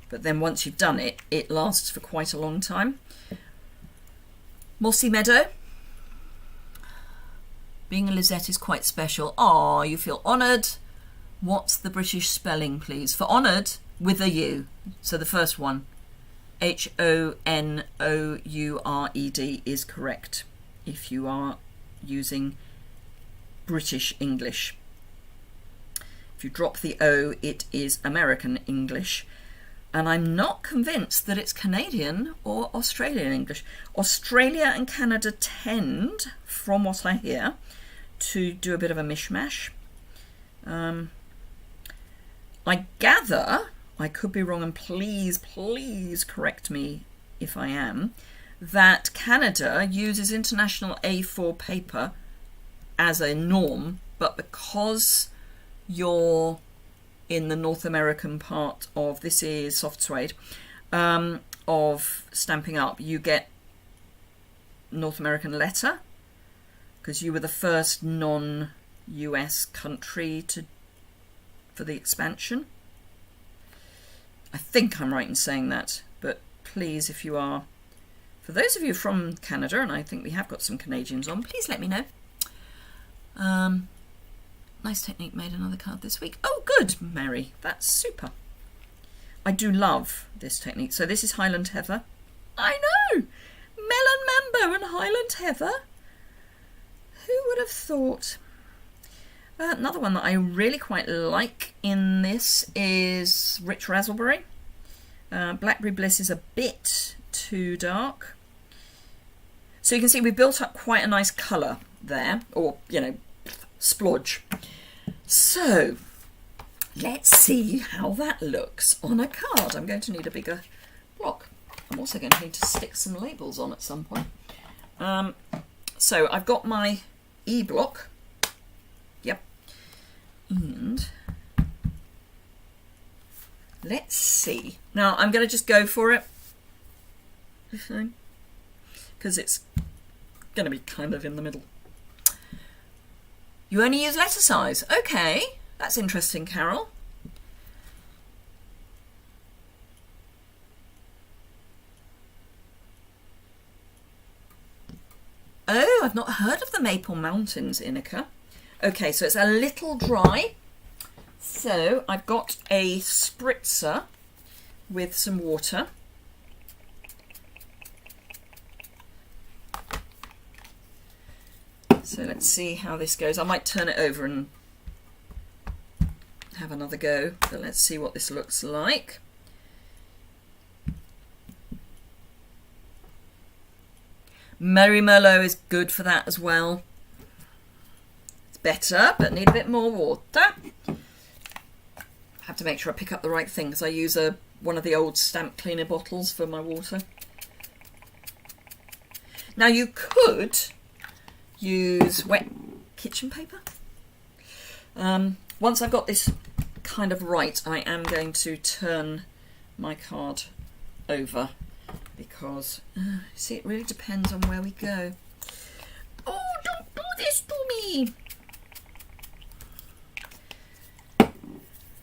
But then once you've done it, it lasts for quite a long time. Mossy Meadow. Being a Lisette is quite special. Oh, you feel honoured. What's the British spelling, please? For honoured, with a U. So the first one, H-O-N-O-U-R-E-D, is correct if you are using British English. If you drop the O, it is American English. And I'm not convinced that it's Canadian or Australian English. Australia and Canada tend, from what I hear, to do a bit of a mishmash. I gather, I could be wrong, and please correct me if I am, that Canada uses international A4 paper as a norm, but because you're in the North American part of, this is soft suede, of Stampin' Up, you get North American letter, because you were the first non-US country for the expansion. I think I'm right in saying that, but please, if you are, for those of you from Canada, and I think we have got some Canadians on, please let me know. Nice technique, made another card this week. Oh, good, Mary. That's super. I do love this technique. So this is Highland Heather. I know! Melon Mambo and Highland Heather. Who would have thought? Another one that I really quite like in this is Rich Razzleberry. Blackberry Bliss is a bit too dark. So you can see we've built up quite a nice colour there, or, you know, splodge. So let's see how that looks on a card. I'm going to need a bigger block. I'm also going to need to stick some labels on at some point. So I've got my E-block. Yep. And let's see. Now I'm going to just go for it. because it's going to be kind of in the middle. You only use letter size. Okay, that's interesting, Carol. Oh, I've not heard of the Maple Mountains, Inika. Okay, so it's a little dry. So I've got a spritzer with some water. So let's see how this goes. I might turn it over and have another go, but let's see what this looks like. Merry Merlot is good for that as well. It's better, but need a bit more water. Have to make sure I pick up the right thing because I use one of the old stamp cleaner bottles for my water. Now you could use wet kitchen paper. Once I've got this kind of right, I am going to turn my card over because, see, it really depends on where we go. Oh, don't do this to me!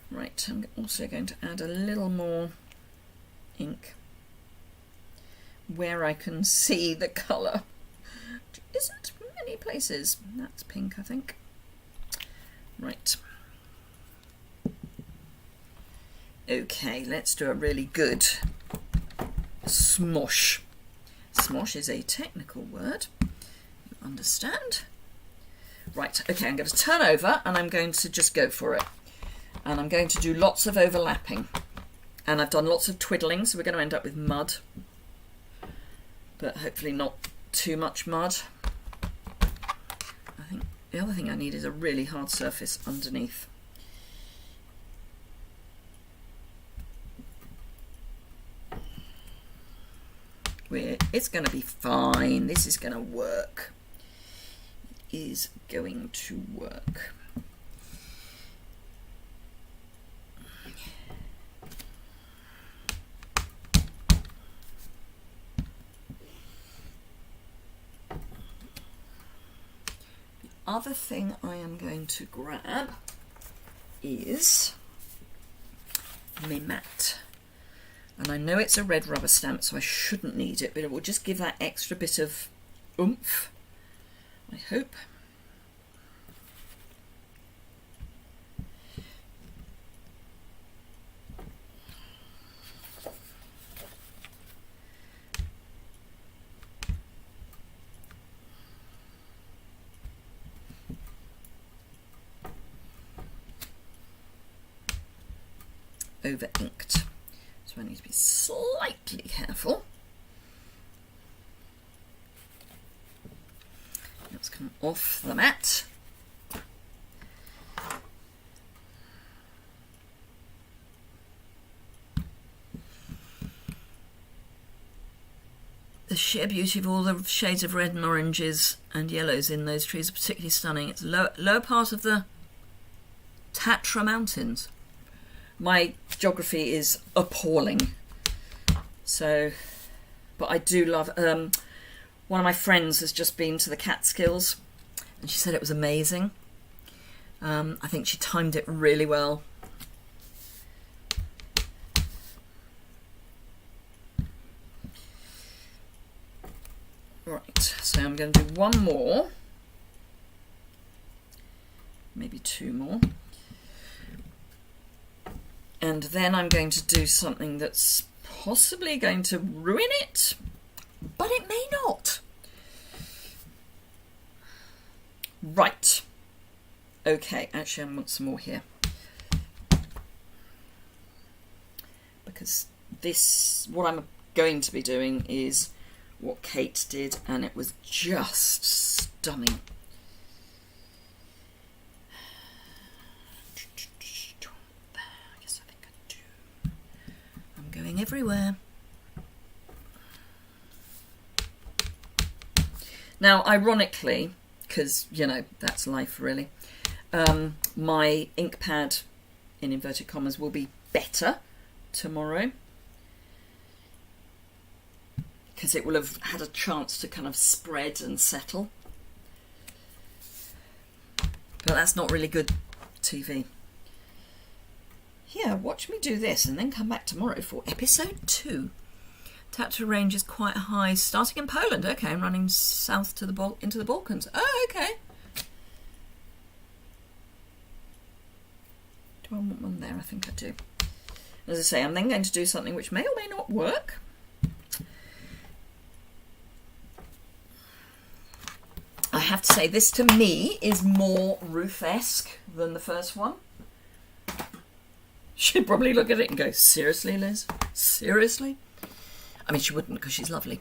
Right, I'm also going to add a little more ink where I can see the colour. Isn't many places. That's pink, I think. Right. Okay, let's do a really good smosh. Smosh is a technical word. You understand? Right, okay, I'm going to turn over and I'm going to just go for it. And I'm going to do lots of overlapping. And I've done lots of twiddling, so we're going to end up with mud. But hopefully not too much mud. I think the other thing I need is a really hard surface underneath. It's going to be fine. This is going to work. It is going to work. The other thing I am going to grab is my mat. And I know it's a red rubber stamp, so I shouldn't need it, but it will just give that extra bit of oomph, I hope. Over inked. So I need to be slightly careful. Let's come off the mat. The sheer beauty of all the shades of red and oranges and yellows in those trees are particularly stunning. It's the lower part of the Tatra Mountains. My geography is appalling. So, but I do love, one of my friends has just been to the Catskills and she said it was amazing. I think she timed it really well. Right, so I'm going to do one more, maybe two more. And then I'm going to do something that's possibly going to ruin it, but it may not. Right. Okay, actually I want some more here. Because this, what I'm going to be doing is what Kate did, and it was just stunning. Going everywhere. Now, ironically, because, you know, that's life really, my ink pad, in inverted commas, will be better tomorrow. because it will have had a chance to kind of spread and settle. But that's not really good TV. Here, watch me do this and then come back tomorrow for episode 2. Tattoo range is quite high, starting in Poland. Okay, I'm running south to into the Balkans. Oh, okay. Do I want one there? I think I do. As I say, I'm then going to do something which may or may not work. I have to say, this to me is more Ruth-esque than the first one. She'd probably look at it and go, seriously, Liz? Seriously? I mean, she wouldn't, because she's lovely.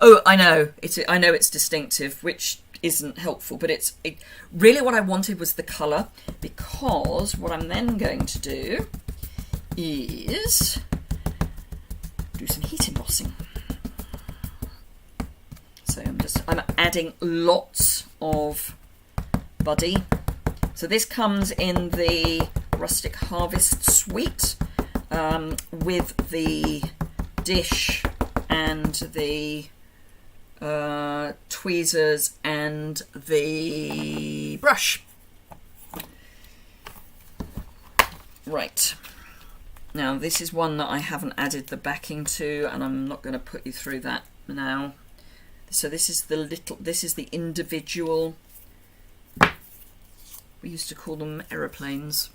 Oh, I know. I know it's distinctive, which isn't helpful, but really what I wanted was the colour, because what I'm then going to do is do some heat embossing. So I'm adding lots of buddy. So this comes in the Rustic Harvest Suite with the dish and the tweezers and the brush. Right. Now this is one that I haven't added the backing to, and I'm not going to put you through that now. So this is the individual, we used to call them aeroplanes.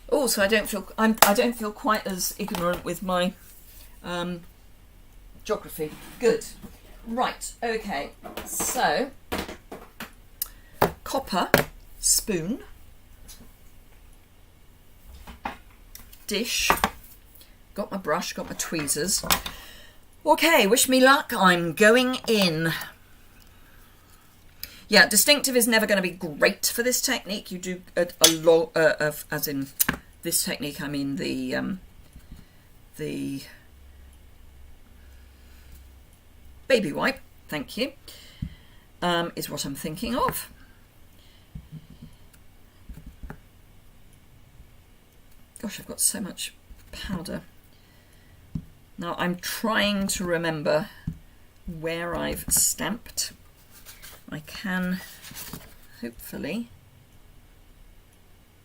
Oh, so I don't feel quite as ignorant with my geography. Good. Right. Okay. So copper spoon, dish. Got my brush. Got my tweezers. Okay. Wish me luck. I'm going in. Yeah, distinctive is never going to be great for this technique. You do a lot of, as in this technique, I mean the baby wipe, thank you, is what I'm thinking of. Gosh, I've got so much powder. Now I'm trying to remember where I've stamped. I can hopefully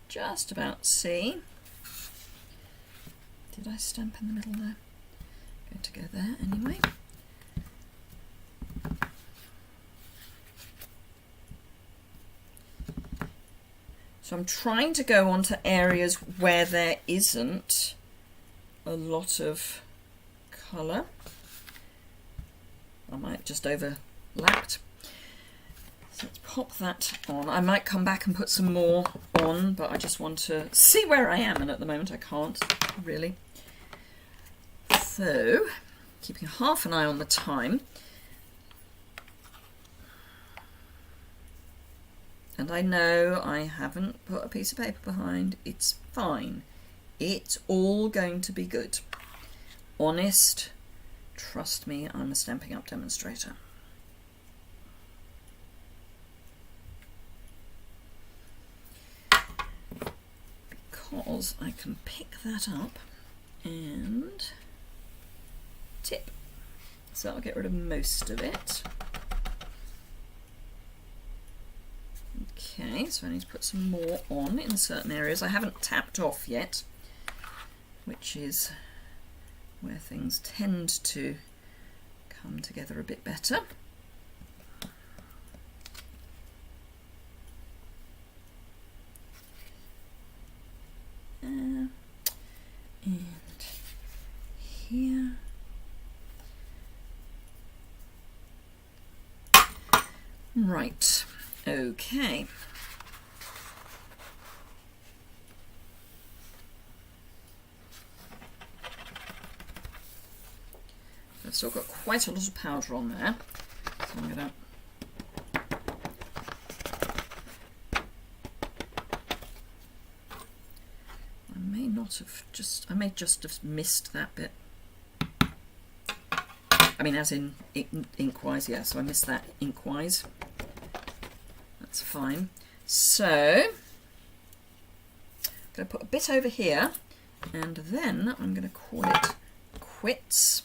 just about see. Did I stamp in the middle there? Going to go there anyway. So I'm trying to go onto areas where there isn't a lot of colour. I might just overlapped. So let's pop that on. I might come back and put some more on, but I just want to see where I am, and at the moment I can't really. So, keeping half an eye on the time. And I know I haven't put a piece of paper behind. It's fine. It's all going to be good. Honest, trust me, I'm a Stampin' Up demonstrator. Because I can pick that up and tip. So that'll get rid of most of it. Okay, so I need to put some more on in certain areas. I haven't tapped off yet, which is where things tend to come together a bit better. And here. Right, okay. I've still got quite a lot of powder on there, so I'm going to I may just have missed that bit. I mean, as in ink-wise, yeah, so I missed that ink-wise. That's fine. So, going to put a bit over here, and then I'm going to call it quits.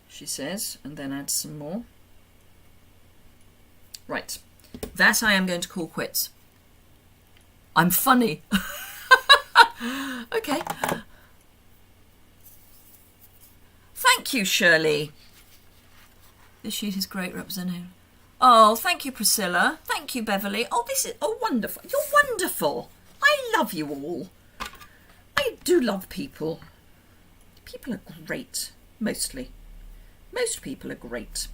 She says, and then add some more. Right, that I am going to call quits. I'm funny. Okay. Thank you, Shirley. This sheet is great representation. Oh, thank you, Priscilla. Thank you, Beverly. Oh, this is wonderful. You're wonderful. I love you all. I do love people. People are great, mostly. Most people are great.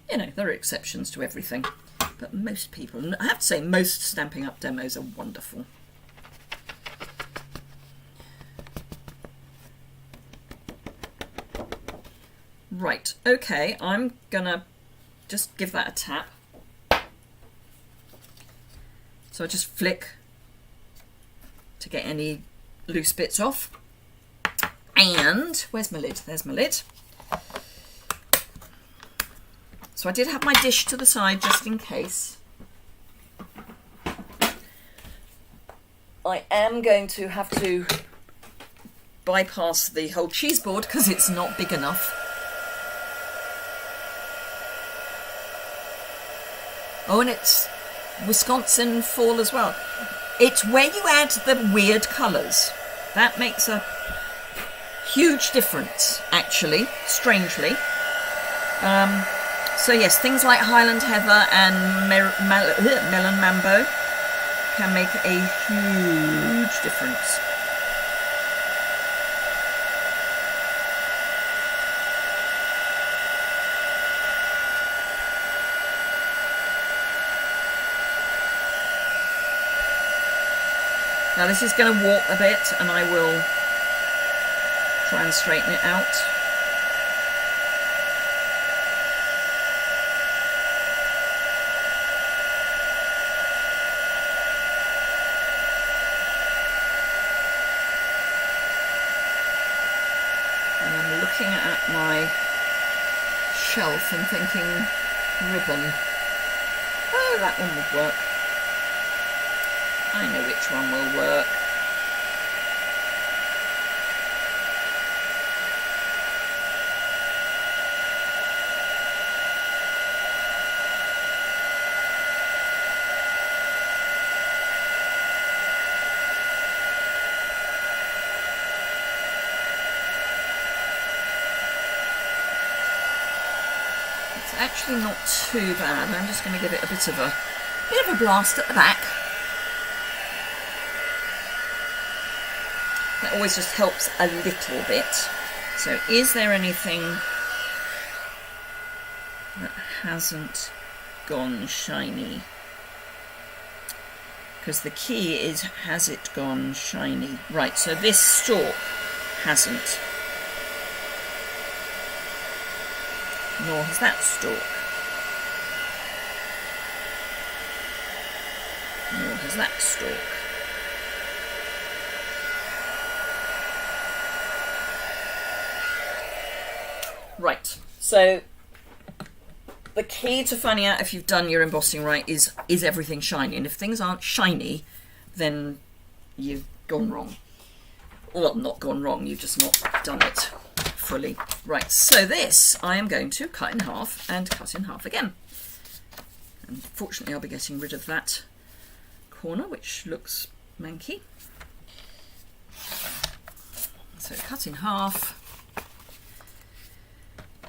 You know, there are exceptions to everything, but most people, I have to say, most Stampin' Up! Demos are wonderful. Right, okay, I'm gonna just give that a tap. So I just flick to get any loose bits off. And where's my lid? There's my lid. So I did have my dish to the side just in case. I am going to have to bypass the whole cheese board because it's not big enough. Oh, and it's Wisconsin fall as well. It's where you add the weird colours. That makes a huge difference, actually, strangely. So yes, things like Highland Heather and Melon Mambo can make a huge difference. Now this is going to warp a bit, and I will try and straighten it out. And I'm looking at my shelf and thinking, ribbon. Oh, that one would work. I know which one will work. It's actually not too bad. I'm just going to give it a bit of a blast at the back. That always just helps a little bit. So is there anything that hasn't gone shiny? Because the key is, has it gone shiny? Right, so this stalk hasn't. Nor has that stalk. Nor has that stalk. Right, so the key to finding out if you've done your embossing right is everything shiny? And if things aren't shiny, then you've gone wrong. Well, not gone wrong, you've just not done it fully. Right, so this I am going to cut in half and cut in half again. And fortunately I'll be getting rid of that corner, which looks manky. So cut in half.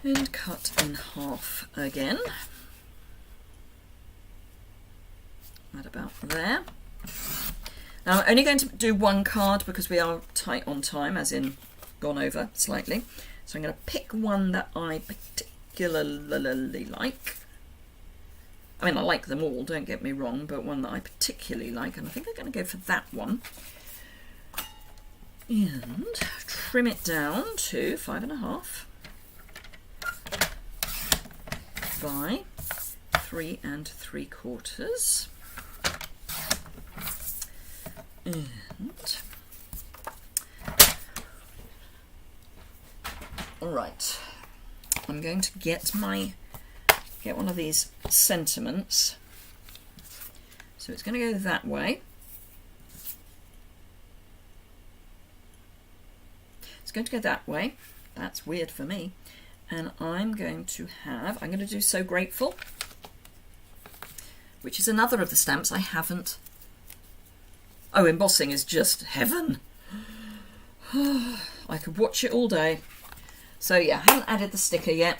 And cut in half again. Right about there. Now I'm only going to do one card because we are tight on time, as in gone over slightly. So I'm going to pick one that I particularly like. I mean, I like them all, don't get me wrong, but one that I particularly like, and I think I'm going to go for that one. And trim it down to 5.5. by 3 3/4, and all right, I'm going to get one of these sentiments. So it's going to go that way. It's going to go that way. That's weird for me. And I'm going to do So Grateful, which is another of the stamps I haven't. Oh, embossing is just heaven. I could watch it all day. So yeah, I haven't added the sticker yet.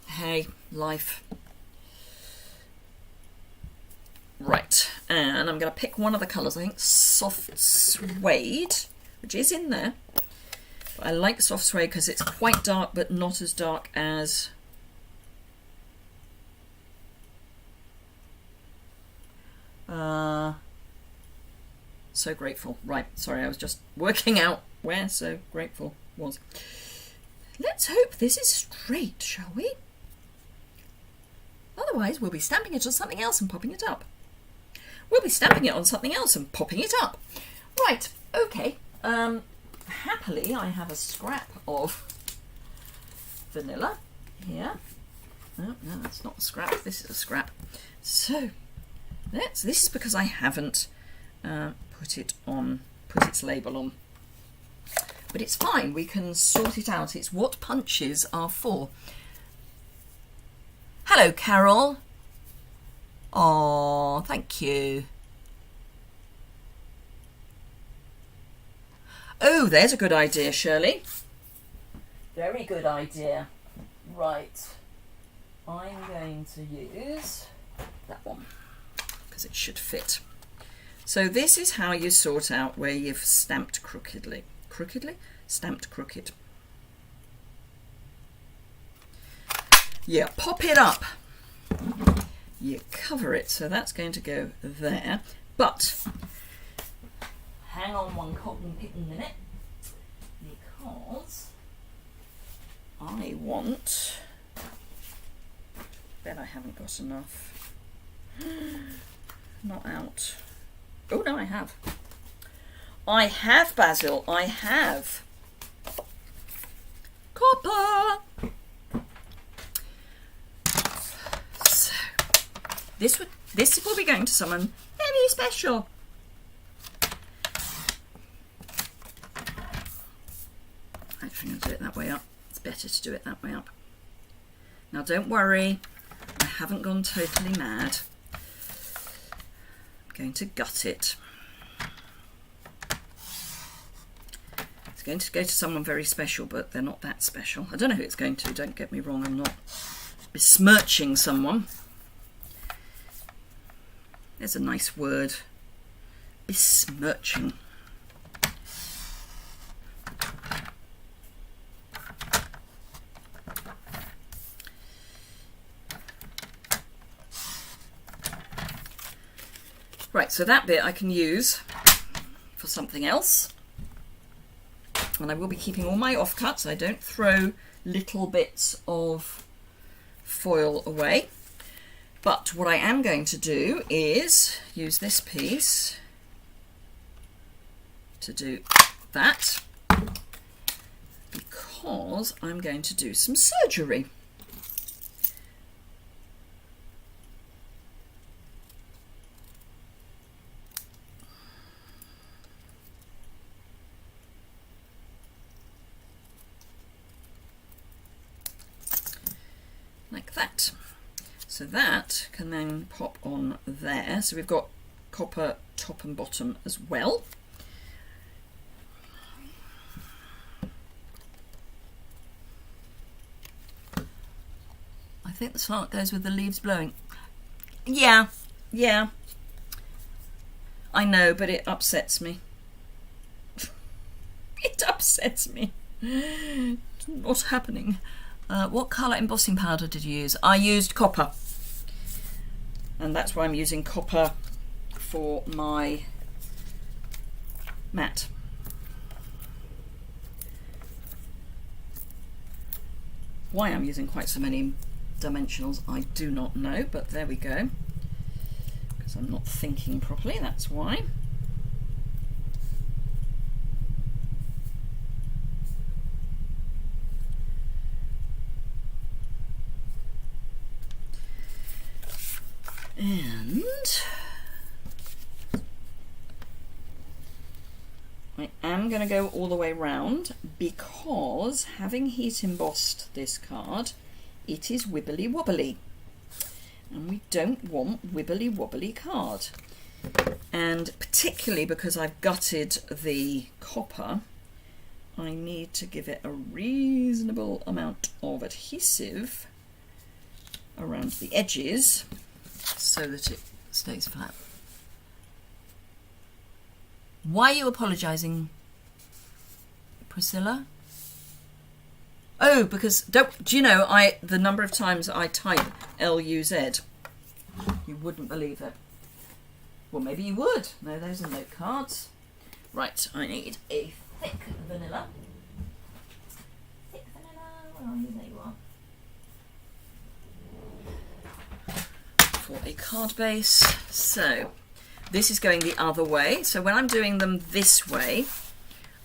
Hey, life. Right, and I'm going to pick one of the colours. I think Soft Suede, which is in there. But I like Soft Suede because it's quite dark, but not as dark as So Grateful. Right, sorry, I was just working out where So Grateful was. Let's hope this is straight, shall we? Otherwise, we'll be stamping it on something else and popping it up. We'll be stamping it on something else and popping it up. Right, okay. Happily, I have a scrap of vanilla here. No, that's not a scrap. This is a scrap. So, this is because I haven't put its label on. But it's fine. We can sort it out. It's what punches are for. Hello, Carol. Oh, thank you. Oh, there's a good idea, Shirley. Very good idea. Right. I'm going to use that one because it should fit. So this is how you sort out where you've stamped crookedly. Crookedly? Stamped crooked. You pop it up. You cover it, so that's going to go there. But hang on one cotton picking minute, because I want. Bet I haven't got enough. Not out. Oh no, I have. I have, Basil. I have copper. So this will be going to someone very special. Actually, I'll do it that way up. It's better to do it that way up. Now, don't worry. I haven't gone totally mad. I'm going to gut it. It's going to go to someone very special, but they're not that special. I don't know who it's going to. Don't get me wrong. I'm not besmirching someone. There's a nice word. Besmirching. Right, so that bit I can use for something else. And I will be keeping all my offcuts. I don't throw little bits of foil away. But what I am going to do is use this piece to do that, because I'm going to do some surgery. Like that. So that can then pop on there. So we've got copper top and bottom as well. I think the slant goes with the leaves blowing. Yeah. I know, but it upsets me. It upsets me. What's happening? What colour embossing powder did you use? I used copper. And that's why I'm using copper for my mat. Why I'm using quite so many dimensionals, I do not know, but there we go. Because I'm not thinking properly, that's why. And I am going to go all the way round because having heat embossed this card, it is wibbly wobbly. And we don't want wibbly wobbly card. And particularly because I've gutted the copper, I need to give it a reasonable amount of adhesive around the edges so that it stays flat. Why are you apologising, Priscilla? Oh, because do you know the number of times I type L-U-Z? You wouldn't believe it. Well, maybe you would. No, those are note cards. Right, I need a thick vanilla. Thick vanilla, where are you? There you are. For a card base. So, this is going the other way. So when I'm doing them this way,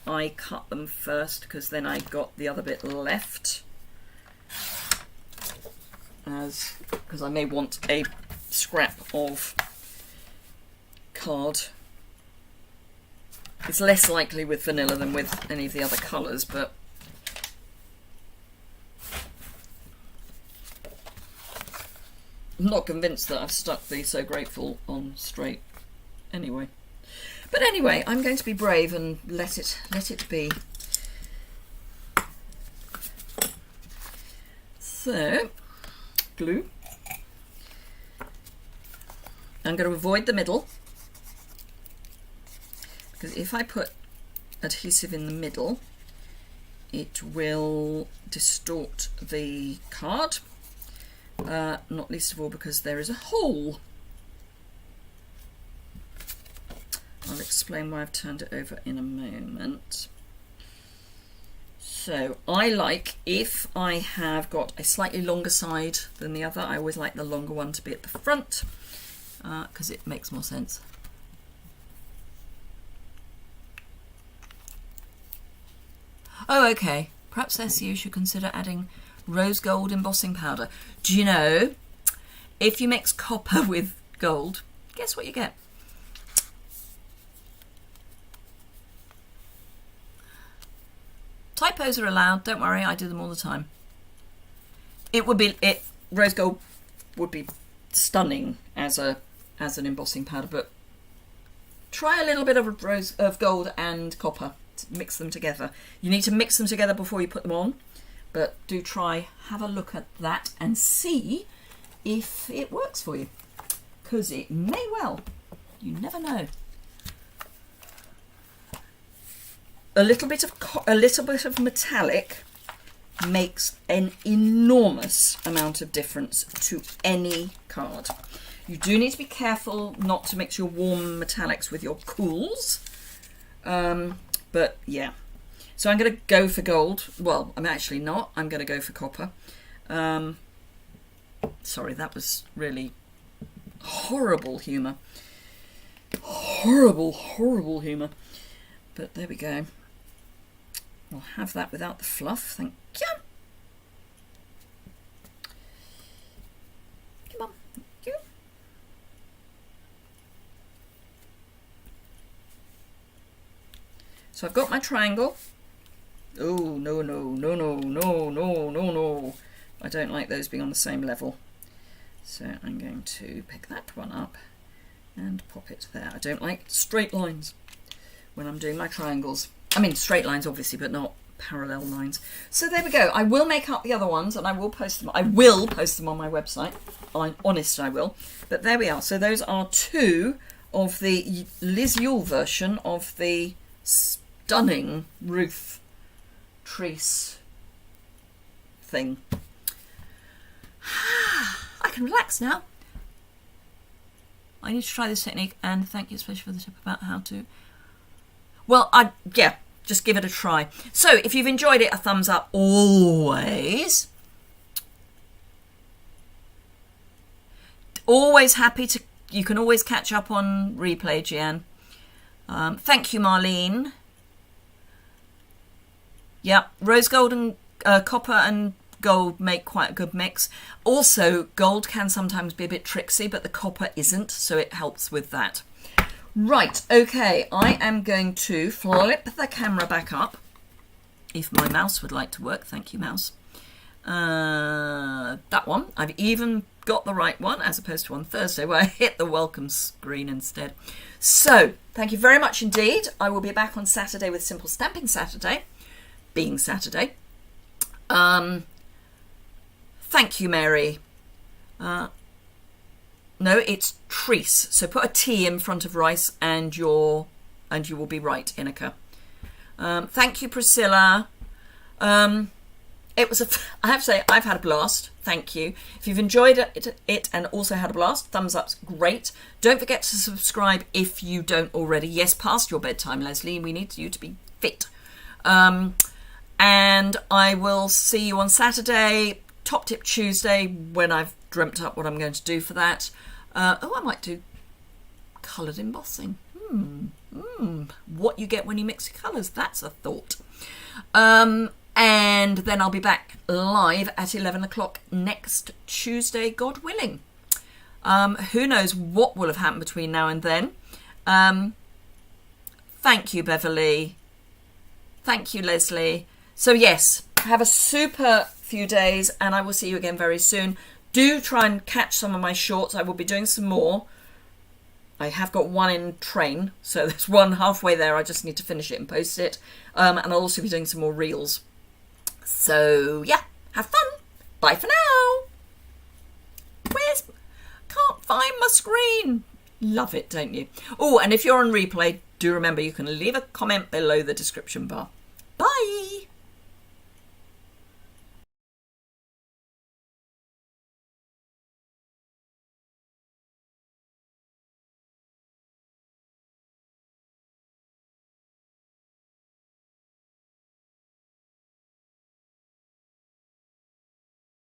I cut them first because then I got the other bit left. Because I may want a scrap of card. It's less likely with vanilla than with any of the other colours, but I'm not convinced that I've stuck the So Grateful on straight anyway. But anyway, I'm going to be brave and let it be. So, glue. I'm going to avoid the middle, because if I put adhesive in the middle, it will distort the card, not least of all because there is a hole. I'll explain why I've turned it over in a moment. So I like, if I have got a slightly longer side than the other, I always like the longer one to be at the front, because it makes more sense. Oh, okay. Perhaps SU should consider adding rose gold embossing powder. Do you know, if you mix copper with gold, guess what you get? Typos are allowed, don't worry, I do them all the time. Rose gold would be stunning as an embossing powder, but try a little bit of gold and copper. Mix them together. You need to mix them together before you put them on, but do try, have a look at that and see if it works for you, because it may well. You never know. A little bit of metallic makes an enormous amount of difference to any card. You do need to be careful not to mix your warm metallics with your cools. But yeah, so I'm going to go for gold. Well, I'm actually not. I'm going to go for copper. Sorry, that was really horrible humour. Horrible humour. But there we go. I'll have that without the fluff. Thank you. Come on. Thank you. So I've got my triangle. Oh, no. I don't like those being on the same level. So I'm going to pick that one up and pop it there. I don't like straight lines when I'm doing my triangles. I mean straight lines obviously, but not parallel lines. So there we go. I will make up the other ones and I will post them. I will post them on my website. I'm honest, I will. But there we are. So those are two of the Liz Yuille version of the stunning roof Treese thing. I can relax now. I need to try this technique, and thank you especially for the tip about how to. Well, yeah, just give it a try. So if you've enjoyed it, a thumbs up always. Always happy to, you can always catch up on replay, Gian. Thank you, Marlene. Yeah, rose gold and copper and gold make quite a good mix. Also, gold can sometimes be a bit tricksy, but the copper isn't, so it helps with that. Right, okay, I am going to flip the camera back up, if my mouse would like to work. Thank you, mouse. That one. I've even got the right one, as opposed to on Thursday, where I hit the welcome screen instead. So, thank you very much indeed. I will be back on Saturday with Simple Stamping Saturday, being Saturday. Thank you, Mary. No, it's Treese. So put a T in front of rice and you will be right, Inika. Thank you, Priscilla. It was I have to say, I've had a blast. Thank you. If you've enjoyed it and also had a blast, thumbs up's great. Don't forget to subscribe if you don't already. Yes, past your bedtime, Leslie. We need you to be fit. And I will see you on Saturday, Top Tip Tuesday, when I've dreamt up what I'm going to do for that. I might do coloured embossing. What you get when you mix your colours, that's a thought. And then I'll be back live at 11 o'clock next Tuesday, God willing. Who knows what will have happened between now and then. Thank you, Beverly. Thank you, Leslie. So yes, have a super few days and I will see you again very soon. Do try and catch some of my shorts. I will be doing some more. I have got one in train, so there's one halfway there. I just need to finish it and post it. And I'll also be doing some more reels. So yeah, have fun. Bye for now. Can't find my screen. Love it, don't you? Oh, and if you're on replay, do remember you can leave a comment below the description bar. Bye.